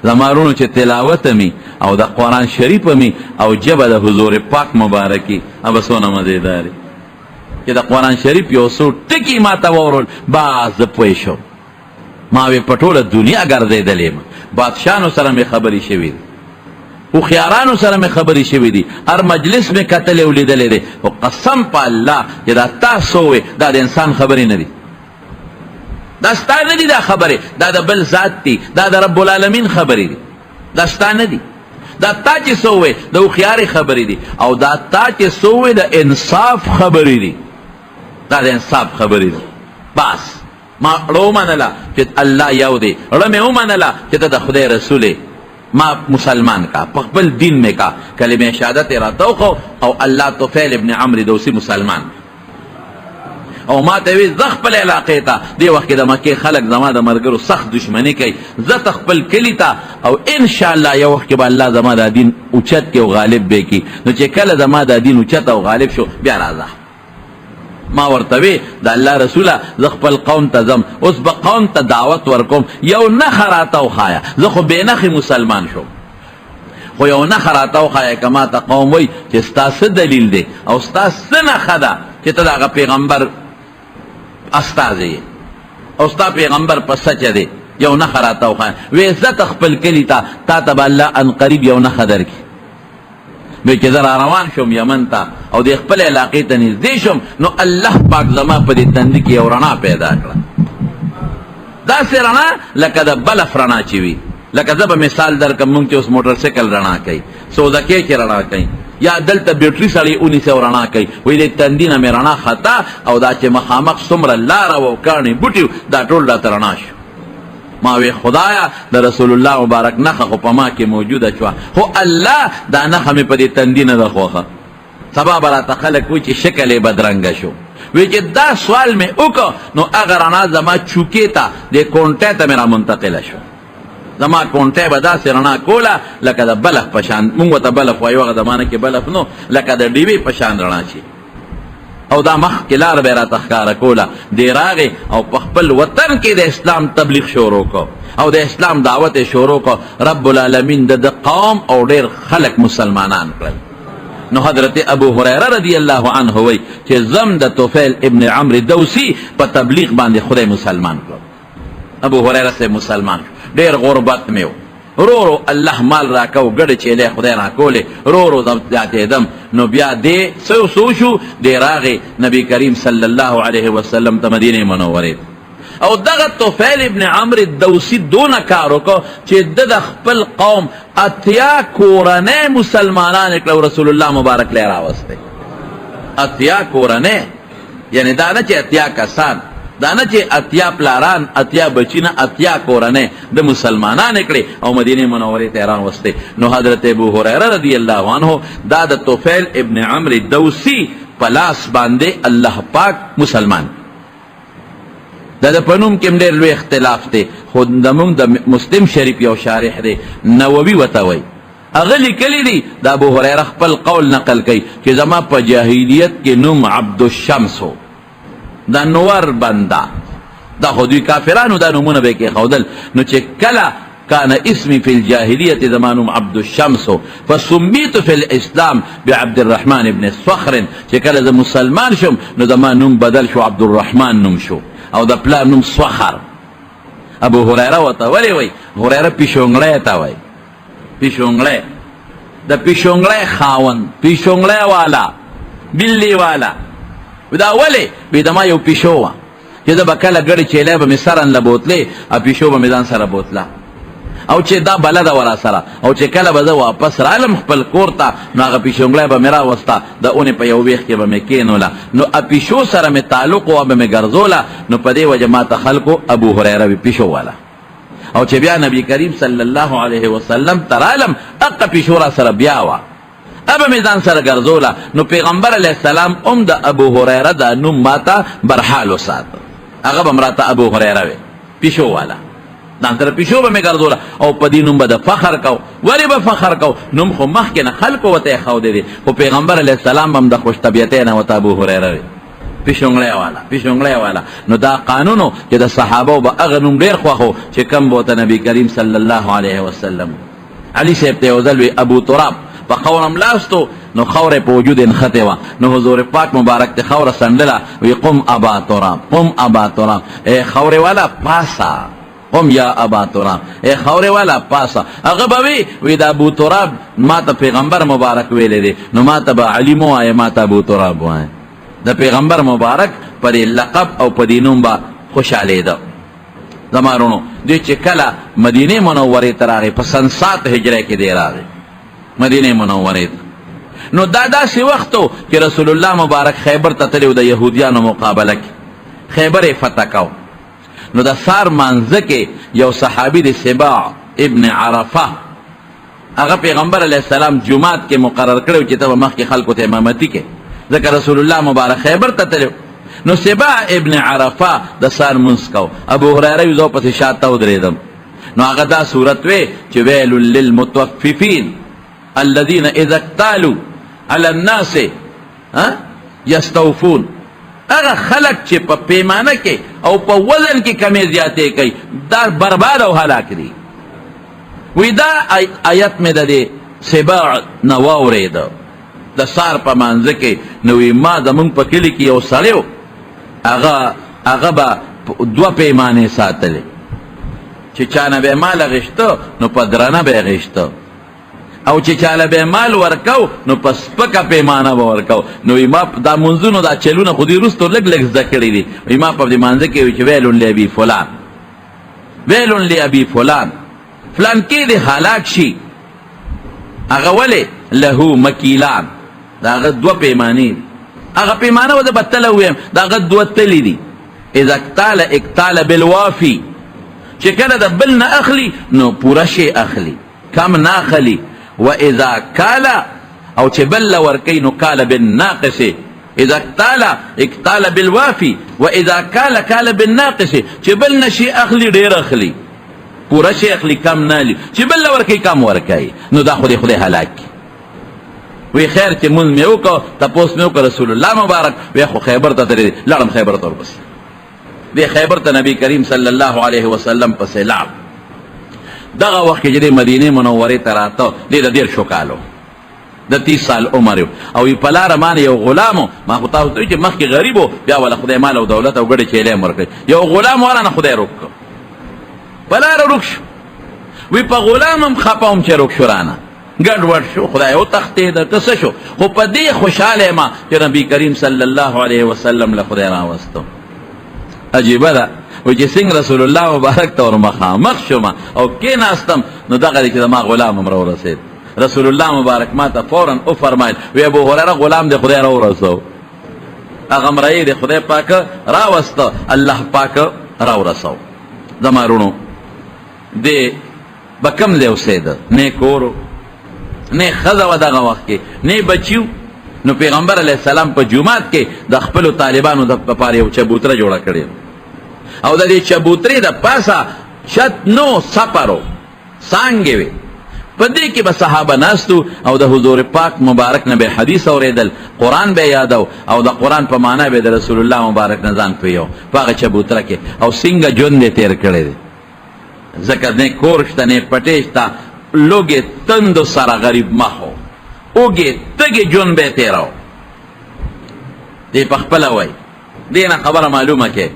[SPEAKER 1] زما وروڼو چې تلاوت مې او د قرآن شریف مې او ژبه د حضور پاک مبارکي هغه څونه مزېدارې چې د قرآن شریف یو څو ټکي ما ته واورول بس زه پوه شوم. ما وی په ټوله دنیا ګرځېدلی یم، بادشاهانو سره مې خبرې شوي دي، هوښیارانو سره مې خبرې شوي دي، هر مجلس مې کتلی او لیدلی دی. خو قسم په الله چې دا تاسو وې دا د انسان خبرې نه دي، دا ستا نه دي، دا خبرې دا د بل ذات دي، دا د رب العالمین خبرې دي، دا ستا نه دي. دا تا چې څه وې د هوښیارې خبرې دي او دا تا چې څه وې د انصاف خبرې دي، دا د انصاف خبرې دي. بس ما اړه ومنله چې الله یو دی، اړه مې ومنله چې ته د خدای رسول یې، ما مسلمان کا په خپل دین میں کا کلمه شهادت راته وخو او الله طفیل ابن عمرو دوسی مسلمان او ما ته وی زه خپل علاقې ته دی وخت کې د مکې خلک زما د مرګرو سخت دشمنی کوي، زه ته خپل کلي ته او ان شاء الله یو وخت کې به الله زما د دین اوچت کې او غالب به کی. نو چې کله زما د دین اوچت او غالب شو بیا راځه. ما ورته وی د الله رسوله زه خپل قوم ته ځم، اوس به قوم ته دعوت ورکوم، یو نښه راته وښایه، زه خو بې نښې مسلمان شوم، خو یو نښه راته وښایه که ما ته قوم وایي چې ستا څه دلیل دی او ستا څه نښه ده چې ته د هغه پیغمبر استازی یې او ستا پیغمبر په سچه دی، یو نښه راته وښایه. وی زه ته خپل کلي ته تا ته به الله ان قریب یو نښه درکړي. وی چې زه را روان شوم یمن ته او د خپل علاقې ته نږدې شوم، نو الله پاک زما په دې تندي کې یو رڼا پیدا کړه، داسې رڼا لکه د بلف رڼا چې وي. لکه زه به مثال درکړم، مونږ چې اوس موټر سایکل رڼا کوي، سودکې کې رڼا کوي، یا دلته بیټري سړی ونیسي او رڼا کوي، وایي د تندي نه مې رڼا خطا او دا چې مخامخ څومره لاره و کاڼې بوټي دا ټول راته رڼا شو. ما وی خدایا د رسول الله مبارک نښه خو په ما کې موجوده شوه، خو الله دا نښه مې په دې تندي نه ده خوښه. سبا به راته خلک وایي چې شکل یې بدرنګه شو. وی چې دا سوال مې وکړ نو هغه رڼا زما چوکې ته د کونټۍ ته مې را منتقله شوه. زما کونټۍ به داسې رڼا کوله لکه د بلف په شان، مونږ ورته بلف وایو، هغه زمانه کې بلف نو، لکه د ډیوې په شان رڼا شي. او دا مخکې لار به یې راته ښکاره کوله. دی راغې او په خپل وطن کې د اسلام تبلیغ شروع کو او د اسلام دعوت یې شروع کو. رب العالمین د قوم او ډېر خلک مسلمانان کړل. نو حضرت ابو هریره رضی الله عنه وی چې زم د طفیل ابن عمرو دوسی په تبلیغ باندې خدای مسلمان کړ. ابو هریره سے مسلمان شو، ډېر غربت مې و، رو رو الله مال راکو، ګډې چیلې خدای راکولې، رو رو زیاتېدم. نو بیا دې سو شو، دې راغې نبی کریم صلی الله علیه وسلم ته مدینې منورې او دغه طفیل ابن عمرو الدوسی دونه کار وکړو چې د خپل قوم اتیا کورنۍ مسلمانان کړه رسول الله مبارک لې راوسته. اتیا کورنۍ یعنی دا نه چې اتیا کسان، دا نه چې اتیا پلاران، اتیا بچی نه، اتیا کورنۍ د مسلمانان کړي او مدینه منورې ته راوسته. نو حضرت ابو هريره رضی الله عنه دا د طفیل ابن عمرو الدوسی پلاس باندې الله پاک مسلمان. دا د پنوم کې ډېر لوی اختلاف دی، خو زموږ د مسلم شریف یو شارح دی نووي ورته وایي، هغه لیکلی دی د ابو هریره خپل قول نقل کوي چې زما په جاهلیت کې نوم عبدالشمس و، دا نور بنده، دا خو دوی کافرانو دا نومونه به یې کېښودل. نو چې کله كان اسمي في الجاهلية زمان عبد الشمس فسميت في الإسلام بعبد الرحمن بن الصخر. شكل إذا مسلمان شم نو زمان نوم بدل شو عبد الرحمن نوم شو او دا پلا نوم صخر. ابو هريره وتا ولي وي هريره پیشونگړی تا وي، پیشونگړی د پیشونگړی خاون، پیشونگړی والا، بلی والا. دا ولي وي دما یو پیشو وا چې دا بکله ګړي چيله به مسرن لبوتلې ا پیشو به میدان سره بوتلا او چې دا بلد ورا سره او چې کله به زه واپس رالم خپل کور ته نو هغه پیشونګړی به مې راوسته د اونې په یو ویښ کې به مې کېنوله نو پیشو سره مې تعلق و به مې ګرځوله. نو په دې وجه ما ته خلکو ابو هریره وي پیشو والا. او چې بیا نبی کریم صلی الله علیه وسلم ته رالم هغه پیشو را سره بیا وه ابه مې ځان سره ګرځوله. نو پیغمبر علیه السلام هم د ابو هریره دا نوم ما ته برحال وساته، هغه به م راته ابو هریره وي پیشو والا. ځان سره پیشو به مې ګرځوله او په دې نوم به د فخر کو. ولې به فخر کو؟ نوم خو مخکې نه خلکو ورته ایښودی دی، خو پیغمبر علیه السلام به هم د خوش طبیعتۍ نه ورته ابو هریره وي پیشونګړی والا، پیشونګړی والا. نو دا قانونو چې د صحابو به هغه نوم ډېر خوښ و چې کوم به ورته نبي کریم صلی الله علیه وسلم. علي صاحب ته یو ځل وي ابو تراب په خوره ملاستو نو خوره په وجود نښتې وه. نو حضور پاک مبارک ته خوره سنډله وی قم ابا تراب، قم ابا تراب، ای خورې والا پاسه، قم یا ابا تراب، ای خورې والا پاسه. هغه به وی د ابو تراب ما ته پیغمبر مبارک ویلی دی، نو ما ته به علي مه وایه، ما ته ابو تراب وایه. د پیغمبر مبارک په دې لقب او په دې نوم به خوشحالېده. زما وروڼو دوی چې کله مدینې منورې ته راغی په سن 7 هجرۍ کې دی راغی مدینه منورې ته. نو دا داسې وخت و چې رسول الله مبارک خیبر ته تللی و د یهودیانو مقابله کې، خیبر یې فتح کو. نو د سار مانځه کې یو صحابي د سباع ابن عرفه هغه پیغمبر علیه السلام جمعات کې مقرر کړی چې ته به مخکې خلکو ته امامتي کې، ځکه رسول الله مبارک خیبر ته تللی. نو سباع ابن عرفه د سار منځ کو. ابو هریره وی زه پسې شاته ودرېدم. نو هغه دا صورت وی چې ویل للمطففین الذين اذا اكتالوا على الناس يستوفون. هغه خلق چې په پیمانه کې او په وزن کې کمی زیاتې کوي دا برباد او هلاک دي. وی دا آیت مې د دې سباع نه واورېده د سار په مانځه کې. نو وی ما زمونږ په کلي کې یو سړی و هغه به 2 پیمانې ساتلې چې چا نه به مال غشته نو په درنه به غشته او چې چاله به مال ورکو نو په سپکه پیمانه به ورکو. نو ما دا منځونو دا چلونه خو دې وروستو لږ لږ زده کړي دي. ما په دې مانځه کې وي چې ویل لابي فلان، ویل لابي فلان، فلان کې دې هلاک شي. هغه ولې له مکیلان، دا هغه 2 پیمانې، هغه پیمانه و د بتله ویم دا هغه 2 تلي دي. اذا اکتال اکتال بالوافي، چې کله د بل نه اخلي نو پوره شی اخلي، کم نه اخلي. واذا کالا او چې بل ورکی نو کالا بالناقص. اذا اکتال اکتال بالوافي واذا کالا کالا بالناقص، چې بل نشي اخلي ډیر اخلي، پوره شی اخلي کم نه اخلي، چې بل ورکی کم ورکی. نو دا خدای هلاک. وی خیر چې مونږ مې وکړو تپوس مې وکړ رسول الله مبارک وی خو خیبر ته تللی لاړم خیبر ته ورپسې دی خیبر ته نبی کریم صلی الله علیه وسلم پسې لاړ. دغه وخت کې چې د مدینې منورې ته راته دی د 13 کالو د 30 سال عمر و او په لاره باندې یو غلام و. ما خو تاسو ته وایي چې مخکې غریب و بیا ولا خدای مال او دولت او ګډې چیلې هم ورکړي. یو غلام ورانه خدای روک کړ په لاره روک شو. وی په غلام هم خفه وم چې روک شو رانه ګډوډ شو، خدای وتښتېده که څه شو. خو په دې خوشحاله یم چې نبي کریم صلی الله علیه وسلم له خدای راوستو. عجیبه ده وی چې څنګه رسول الله مبارک ته ور مخامخ شوم او کېناستم نو دغه دی چې زما غلام هم راورسېد رسول الله مبارک ما ته فورا وفرمایل وی ابو هریره غلام د خدای راورسو هغه مرۍ د خدای پاک راوسته الله پاک راورسو زما رونو دی به کم ځای اوسېده نه کور نه ښځه وه دغه وخت کې نه بچي نو پیغمبر علیه السلام په جومات کې د خپلو طالبانو دپاره یو چبوتره جوړه کړې او د دې چبوترې د پاسه شت نو سپرو څانګې وې په دې کې به صحابه ناستو او د حضور پاک مبارک نه به حدیث اورېدل قرآن به یادو او د قرآن په معنا به د رسول الله مبارک نه ځان پوهیو په هغه چبوتره کې او څنګه ژوند یې تېر کړی دی ځکه نه کور شته نه پټې شته لوږې تندو سره غریب مخ و اوږې تږې ژوند به یې تېراو دی په خپله وایي دې نه خبره معلومه کې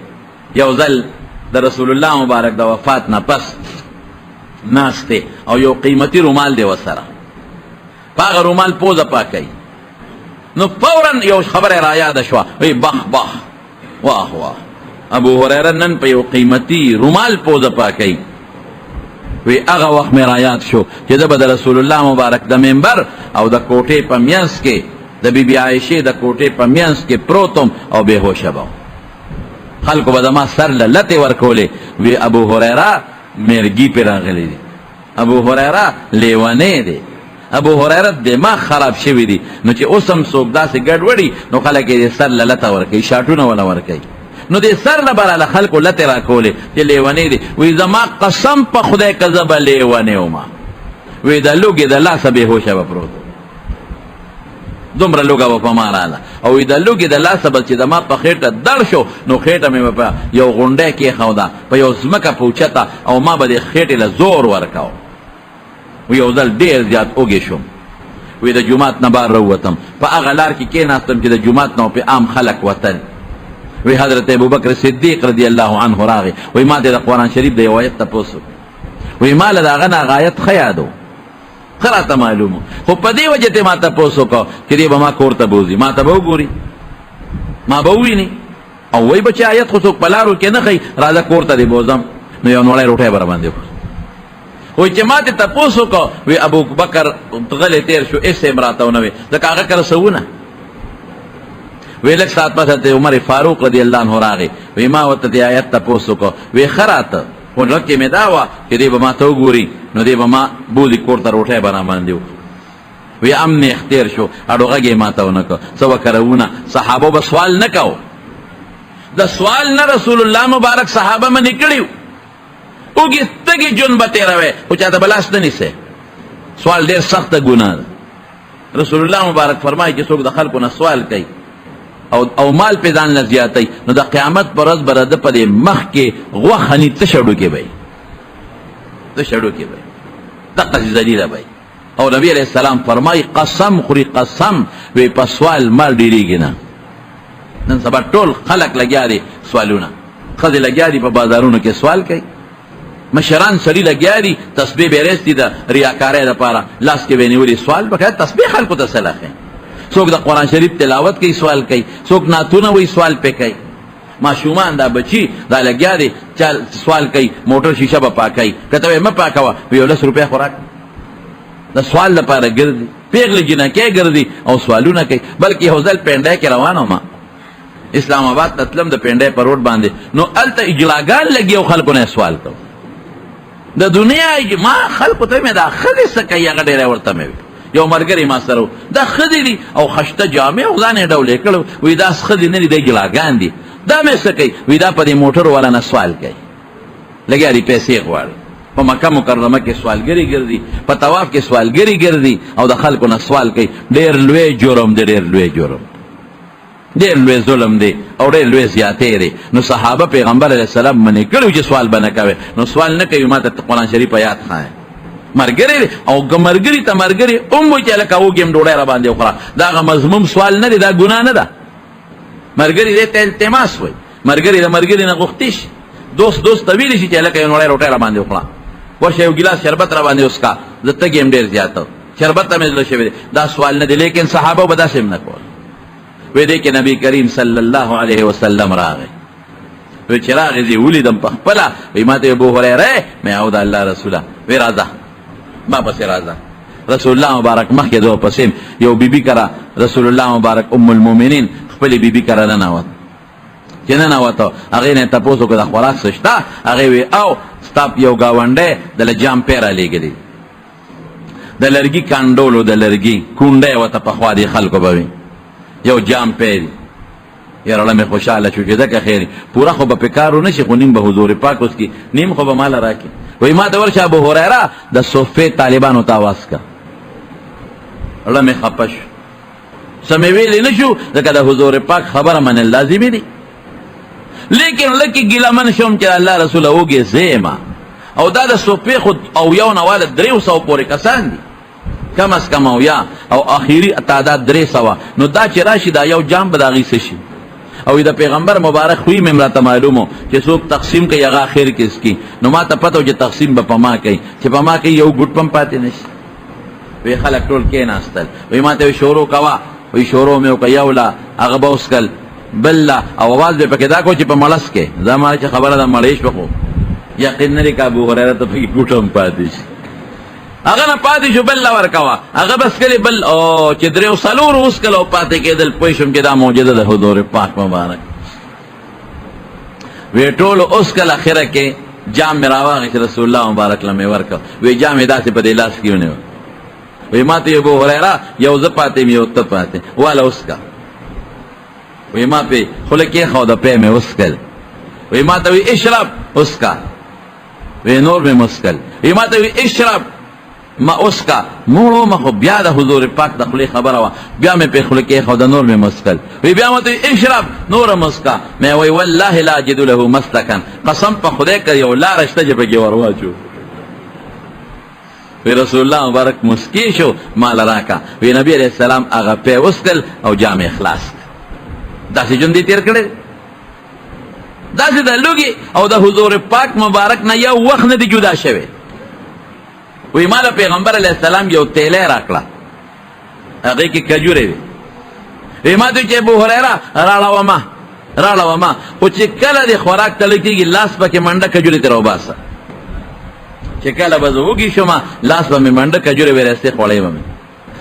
[SPEAKER 1] یو ځل د رسول الله مبارک د وفات نه پس ناسته او یو قیمتي رومال دی ورسره په هغه رومال پوزه پاکوي نو فورا یو خبره رایاده شوه وی بخ بخ واه واه ابو هریره نن په یو قیمتي رومال پوزه پاکوي وی هغه وخت مې رایاد شو چې زه به د رسول الله مبارک د منبر او د کوټې په منځ کې د بیبي عایشې د کوټې په منځ کې پروتم او بېهوشه به خلکو به زما سر له لتې ورکولې وی ابو هریره مرګي پې راغلی دی ابو هریره لیونی دی ابو هریره دماغ خراب شوی دی نو چې اوس هم څوک داسې ګډوډي نو خلک یې سر له لته ورکوي شاټونه وله ورکوي نو دې سر نه براله خلکو لتې راکولې چې لیونی دی وی زما قسم په خدای که زه به لیونی ومه وی د لوږې د لاسه بېهوشه به پروت دومره لوږه به په ما راله او وی د لوږې د لاسه به چې زما په خېټه دړ شو نو خېټه مې به په یو غونډی کېښوده په یو ځمکه پوچته او ما به د خېټې له زور ورکاو وی یو ځل ډېر زیات اوږې شوم وی د جومات نه بار راووتم په هغه لار کې کېناستم چې د جومات نه پې عام خلک وتل وی حضرت ابوبکر صدیق رضی الله عنه راغی وی ما ته د قرآن شریف د یو آیت تپوس وی ما له د هغه نه هغه آیت ښه یاد و ښه راته معلوم و خو په دې وجه ته ما تپوس وکړو چې دی به ما کور ته بوځي ما ته به وګوري ما به وویني او وی به چې آیت خو څوک په لارو کې نه ښایي راځه کور ته دې بوځم نو یو نوړی روټۍ به راباندې وی چې ما ته تپوس وکړو وی ابوبکر غلی تېر شو هېڅ یې م راته ونه وی ځکه هغه کله څه وی لږ ساعت پس ته عمر فاروق رضی الله عنه راغی وی ما ورته دې آیت تپوس وکړو وی ښه راته خو زړه کې مې دا وه چې دی به ما ته وګوري نو دی به ما بولي کور ته روټۍ به راباندې وکړو وی امن اختیر شو اډو غږ یې ما ته ونه کړو څه وکروونه صحابو به سوال نه کو د سوال نه رسول الله مبارک صحابه منې کړي اوږې تږې ژوند به تېروی خو چاته به لاس نه نیسئ سوال ډېر سخته ګناه ده رسول الله مبارک فرمایي چې څوک د خلکو نه سوال کوي او مال پې ځان له زیاتی نو د قیامت په ورځ به د ده په دې مخ کې غوښه ني تشه ډوکې به وي تشه ډوکې به وي دقسې ذلیله به او نبي علیه السلام فرمایي قسم خوري قسم وی په سوال مال ډېرېږي نه نن سبا ټول خلک لګیا دي سوالونه ښځې لګیا دي په بازارونو کې سوال کوي مشران سړي لګیا دي تسبیح به یې رسي د ریاکارۍ دپاره لاس کې به یې نیولي سوال به کوي تسبیح خلکو ته څه لښی څوک د قرآن شریف تلاوت کوي سوال کوي څوک نعتونه وایي سوال پې کوي ماشومان دا بچي دا لګیا دي چا سوال کوي موټر شیشه به پاکوي که ته وایې مه پاکوه وی یو 10 روپۍ خو راکړه د سوال لپاره ګرځي پیغلې جنکۍ ګرځي او سوالونه کوي بلکې یو ځل پینډۍ کې روان وم اسلام آباد ته تلم د پینډۍ په روډ باندې نو هلته اجلاګان لګي او خلکو نه سوال کوو د دنیا ما خلکو ته مې دا ښځې څه کوي هغه ډېری ورته مې وي یو ملګری ما سره و دا ښځې دي او خشته جامې او ځان یې ډول یې کړی وایي دا ښځې نه دي دا ګلاګان دي دا مې څه کوي وایي دا په دې موټر والا نه سوال کوي لګیا دي پیسې غواړي په مکه مکرمه کې سوالګري ګرځي په طواف کې سوالګري ګرځي او د خلکو نه سوال کوي ډېر لوی جرم دی ډېر لوی جرم ډېر لوی ظلم دی او ډېر لوی زیاتې دی نو صحابه پیغمبر علیه السلام منې کړي چې سوال به نه کوې نو سوال نه کوي ما ته قرآن شریف په یاد ښایي مرګري دی او که مرګري ته مرګري هم وایي چې هلکه وږي یم ډوډۍ راباندې وخوره دا هغه مضموم سوال نه دی دا ګناه نه ده مرګري دی ته التماس وایي مرګري د مرګري نه غوښتې شي دوست ته ویلی شي چې هلکه یو نوړی روټۍ راباندې وخوره ورشه یو ګیلاس شربت راباندې وڅښه زه تږی یم ډېر زیاته شربت ته مې زړه شوی دی دا سوال نه دی لیکن صحابه به داسې هم نه کول وی دی کې نبی کریم صلی الله علیه وسلم راغی وی چراغ زی ولیدم په خپله وی ما ته ابو هریره مې او د الله رسوله وی راځه ما پسې راځه رسول الله مبارک مخکې دو پسې یو بیبي کرا رسول الله مبارک ام المؤمنین خپل بیبي کرا ننوت چې ننوته هغې نه یې تپوس وکړه د خوراک څه شته هغې وی او ستا یو ګاونډی دله جام پیره لېږلي د لرګي کانډولو د لرګي کونډه یې ورته پخوا دې خلکو به وي یو جام پیري یاره مې خوشحاله شو چې ځکه خیر پوره خو به پې کار ونه شي خو نیم به حضور پاک اوس کي نیم خو به ماله راکړي وایي ما ته ورشه ابو هریره د صفې طالبانو ته اواز که زړه مې خفه شو څه مې ویلی نه شو ځکه د حضور پاک خبره منل لازمي دي لیکن لکه ګیله من شوم چې الله رسوله وږې زه یم او دا د صفې خو اویاو نه واله 300 پورې کسان دي کم از کم اویا او اخیری تعداد 300 نو دا چې راشي دا یو جام به د هغې څه شي او د پیغمبر مبارک خوی مې راته معلومو چې څوک تقسیم کوي هغه اخر کې اس کی نو ما ته پته و چې تقسیم به په ما کوي چې په ما کوي یو ګوټ پم پاتې نشي وی خلک ټول کېناستل وی ما ته شروع کوه وی شروع مې وکړه یو لا هغه به وسکل بل لا او اواز به پکې دا کو چې په مړس کې زما چې خبره ده مړېش به خو یقین نه لري که ابو هریره ته پکې ګوټ هم پاتې شي هغه نه پاتې شو بل لا ورکوه هغه بس کلي بل او چې 3 وسکل او پاتې کېدل پوه شوم چې دا معجزه د حضور پاک مبارک وی ټولو اوسکل اخره کې جام مې راواخېست رسول الله مبارک له مې ورکړه وی جام یې داسې په دې لاس کې ونیو وی ما ته ابو هریره یو زه پاتې یم یو ته پاتې واله اوسکه وی ما پې خوله کېښوده پی مې وسکل وی ما ته وی اشرب اوسکه وی نور مې مسکل وی ما ته وی اشرب ما اوسکا موړو ما خو بیا د حضور پاک د خولې خبره وه بیا مې پې خوله کېښوده نور مې مسکل وی بیا ما ته وی اشرب نوره مسکه مې وی والله لا اجد له مسلکن قسم په خدای که یو لاره شته چې پکې ور واچو وی رسول الله مبارک مسکی شو مال راکا وی نبی علیہ السلام هغه پی وسکل او جام اخلاص داسې ژوند دې تېر کړی داسې د لوږې او د حضور پاک مبارک نه یو وخت نه دی جدا شوی وی مالا پیغمبر علیہ السلام یو تیلی راکړه هغې کې کجورې وي وی ما ته چې ابو هریره راړومه خو چې کله دې خوراک تلی کېږي لاس پکې منډه کجورې ترې وباسه چې کله به زه وږي شومه لاس به مې منډه کجورې ویرستې خوړی به مې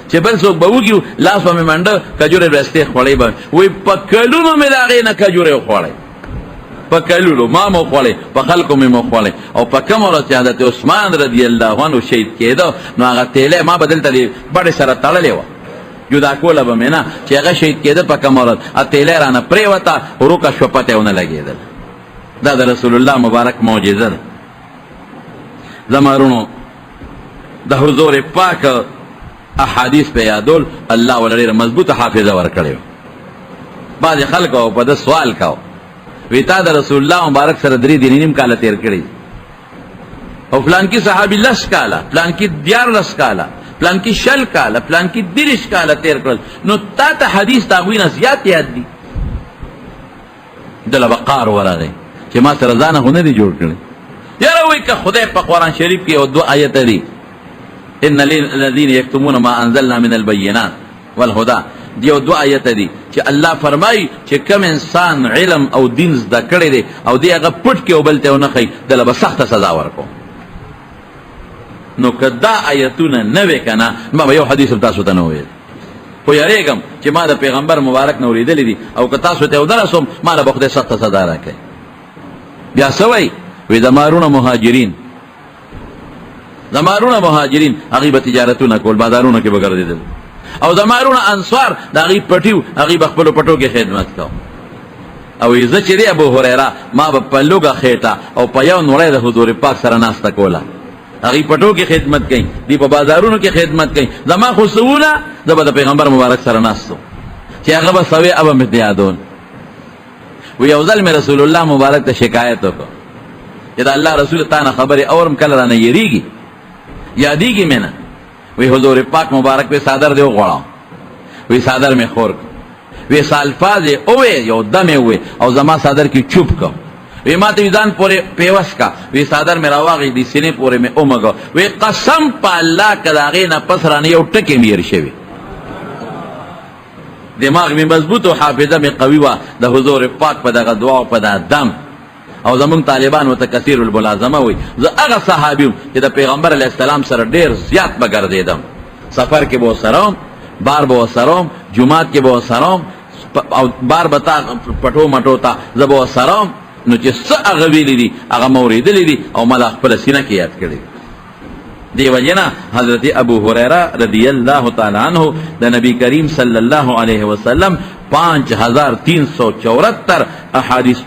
[SPEAKER 1] چې بل څوک به وږي لاس به مې منډه کجورې ویرستې خوړی به وی په کلونو مې د هغې نه کجورې وخوړی په کلولو ما مو خوړی په خلکو مې مو خوړی او په کوم ورځ چې حضرت عثمان رضی الله عنه شهید کېده نو هغه تیلی ما به دلته د بډې سره تړلې وه جدا کوله به مې نه چې هغه شهید کېده په کوم ورځ تیلی رانه پرېوته وروکه شوه پته یې ونه لګېدل دا د رسول الله مبارک معجزه ده زمارونو د حضور پاک احادیث په یادول الله ورته ډېره مضبوطه حافظه ورکړې وه بعضې خلکو په ده سوال کوه وی تا د رسول الله مبارک سره 3.5 کاله تیر کړي او فلان کی صحابي 10 کاله فلان کی 14 کاله فلان کی 60 کاله فلان کی 30 کاله تیر کړل نو تا ته حدیث تاغوی نه زیات یاد دي دله وقار ورغی چې ما سره ځانه خو نه دي جوړ کړي یاره وایي که خدای په قرآن شریف کې یو 2 آیته دي ان الذین یکتمون ما انزلنا من البینات والهدى دیو 2 آیت دی چې الله فرمایي چې کم انسان علم او دین زده کړی دی او دی هغه پټ کې او بل ته ونه ښایي دله به سخته سزا ورکوم نو که دا آیتونه نه وې که نه ما به یو حدیث هم تاسو ته نه وویل خو یارېږم چې ما د پیغمبر مبارک نه اورېدلی دي او که تاسو ته ودرسوم ما له به خدای سخته سزا راکوي بیا څه وایي وایي زمارونه مهاجرین هغوی به تجارتونه کول بازارونو کې به ګرځېدل او زمارونه انصار د هغې پټي هغوی به خپلو پټو کې خدمت کو او زه چې دی ابو هریره ما به په لوږه خېټه او په یو نوړی د حضور پاک سره ناسته کوله هغوی پټو کې خدمت کوي دی په بازارونو کې خدمت کوي زما خو سوونه زه به د پیغمبر مبارک سره ناستو چې هغه به سوی ابه مې یادون و یو ځل مې رسول الله مبارک ته شکایت وکړو چې د الله رسول تا نه خبرې اورم کله رانه یېرېږي یادېږي مې نه وی حضور پاک مبارک پہ صادر دے غوڑا وی صادر میں خور کو وی سالفاظ اوے یو دم ہوئے او زما صادر کی چوپ کو وی ما ته ځان پورې پیوس کا وی صادر میں راواغی دی سینې پورې میں اومګو وی قسم په الله کداغې نه پس رانه یو ټکی میر شوی دماغ می مضبوط او حافظه می قوی وا د حضور پاک په دغه دعا او په دغه دم او زمون طالبان وته کثیر الملازمه وي. زه هغه صحابي چې د پیغمبر علیه السلام سره ډیر زیات بګرځیدم، سفر کې به وسره، بار به وسره، جمعات کې به وسره، او بار بتا پټو مټو ته زه به وسره. نو چې څه هغه ویلي دي هغه مې اورېدلي دي او ما لا خپله سینه کې یاد کړي. دی وجنا حضرت ابو هریره رضی اللہ تعالی عنہ د نبی کریم صلی اللہ علیہ وسلم 5374 احادیث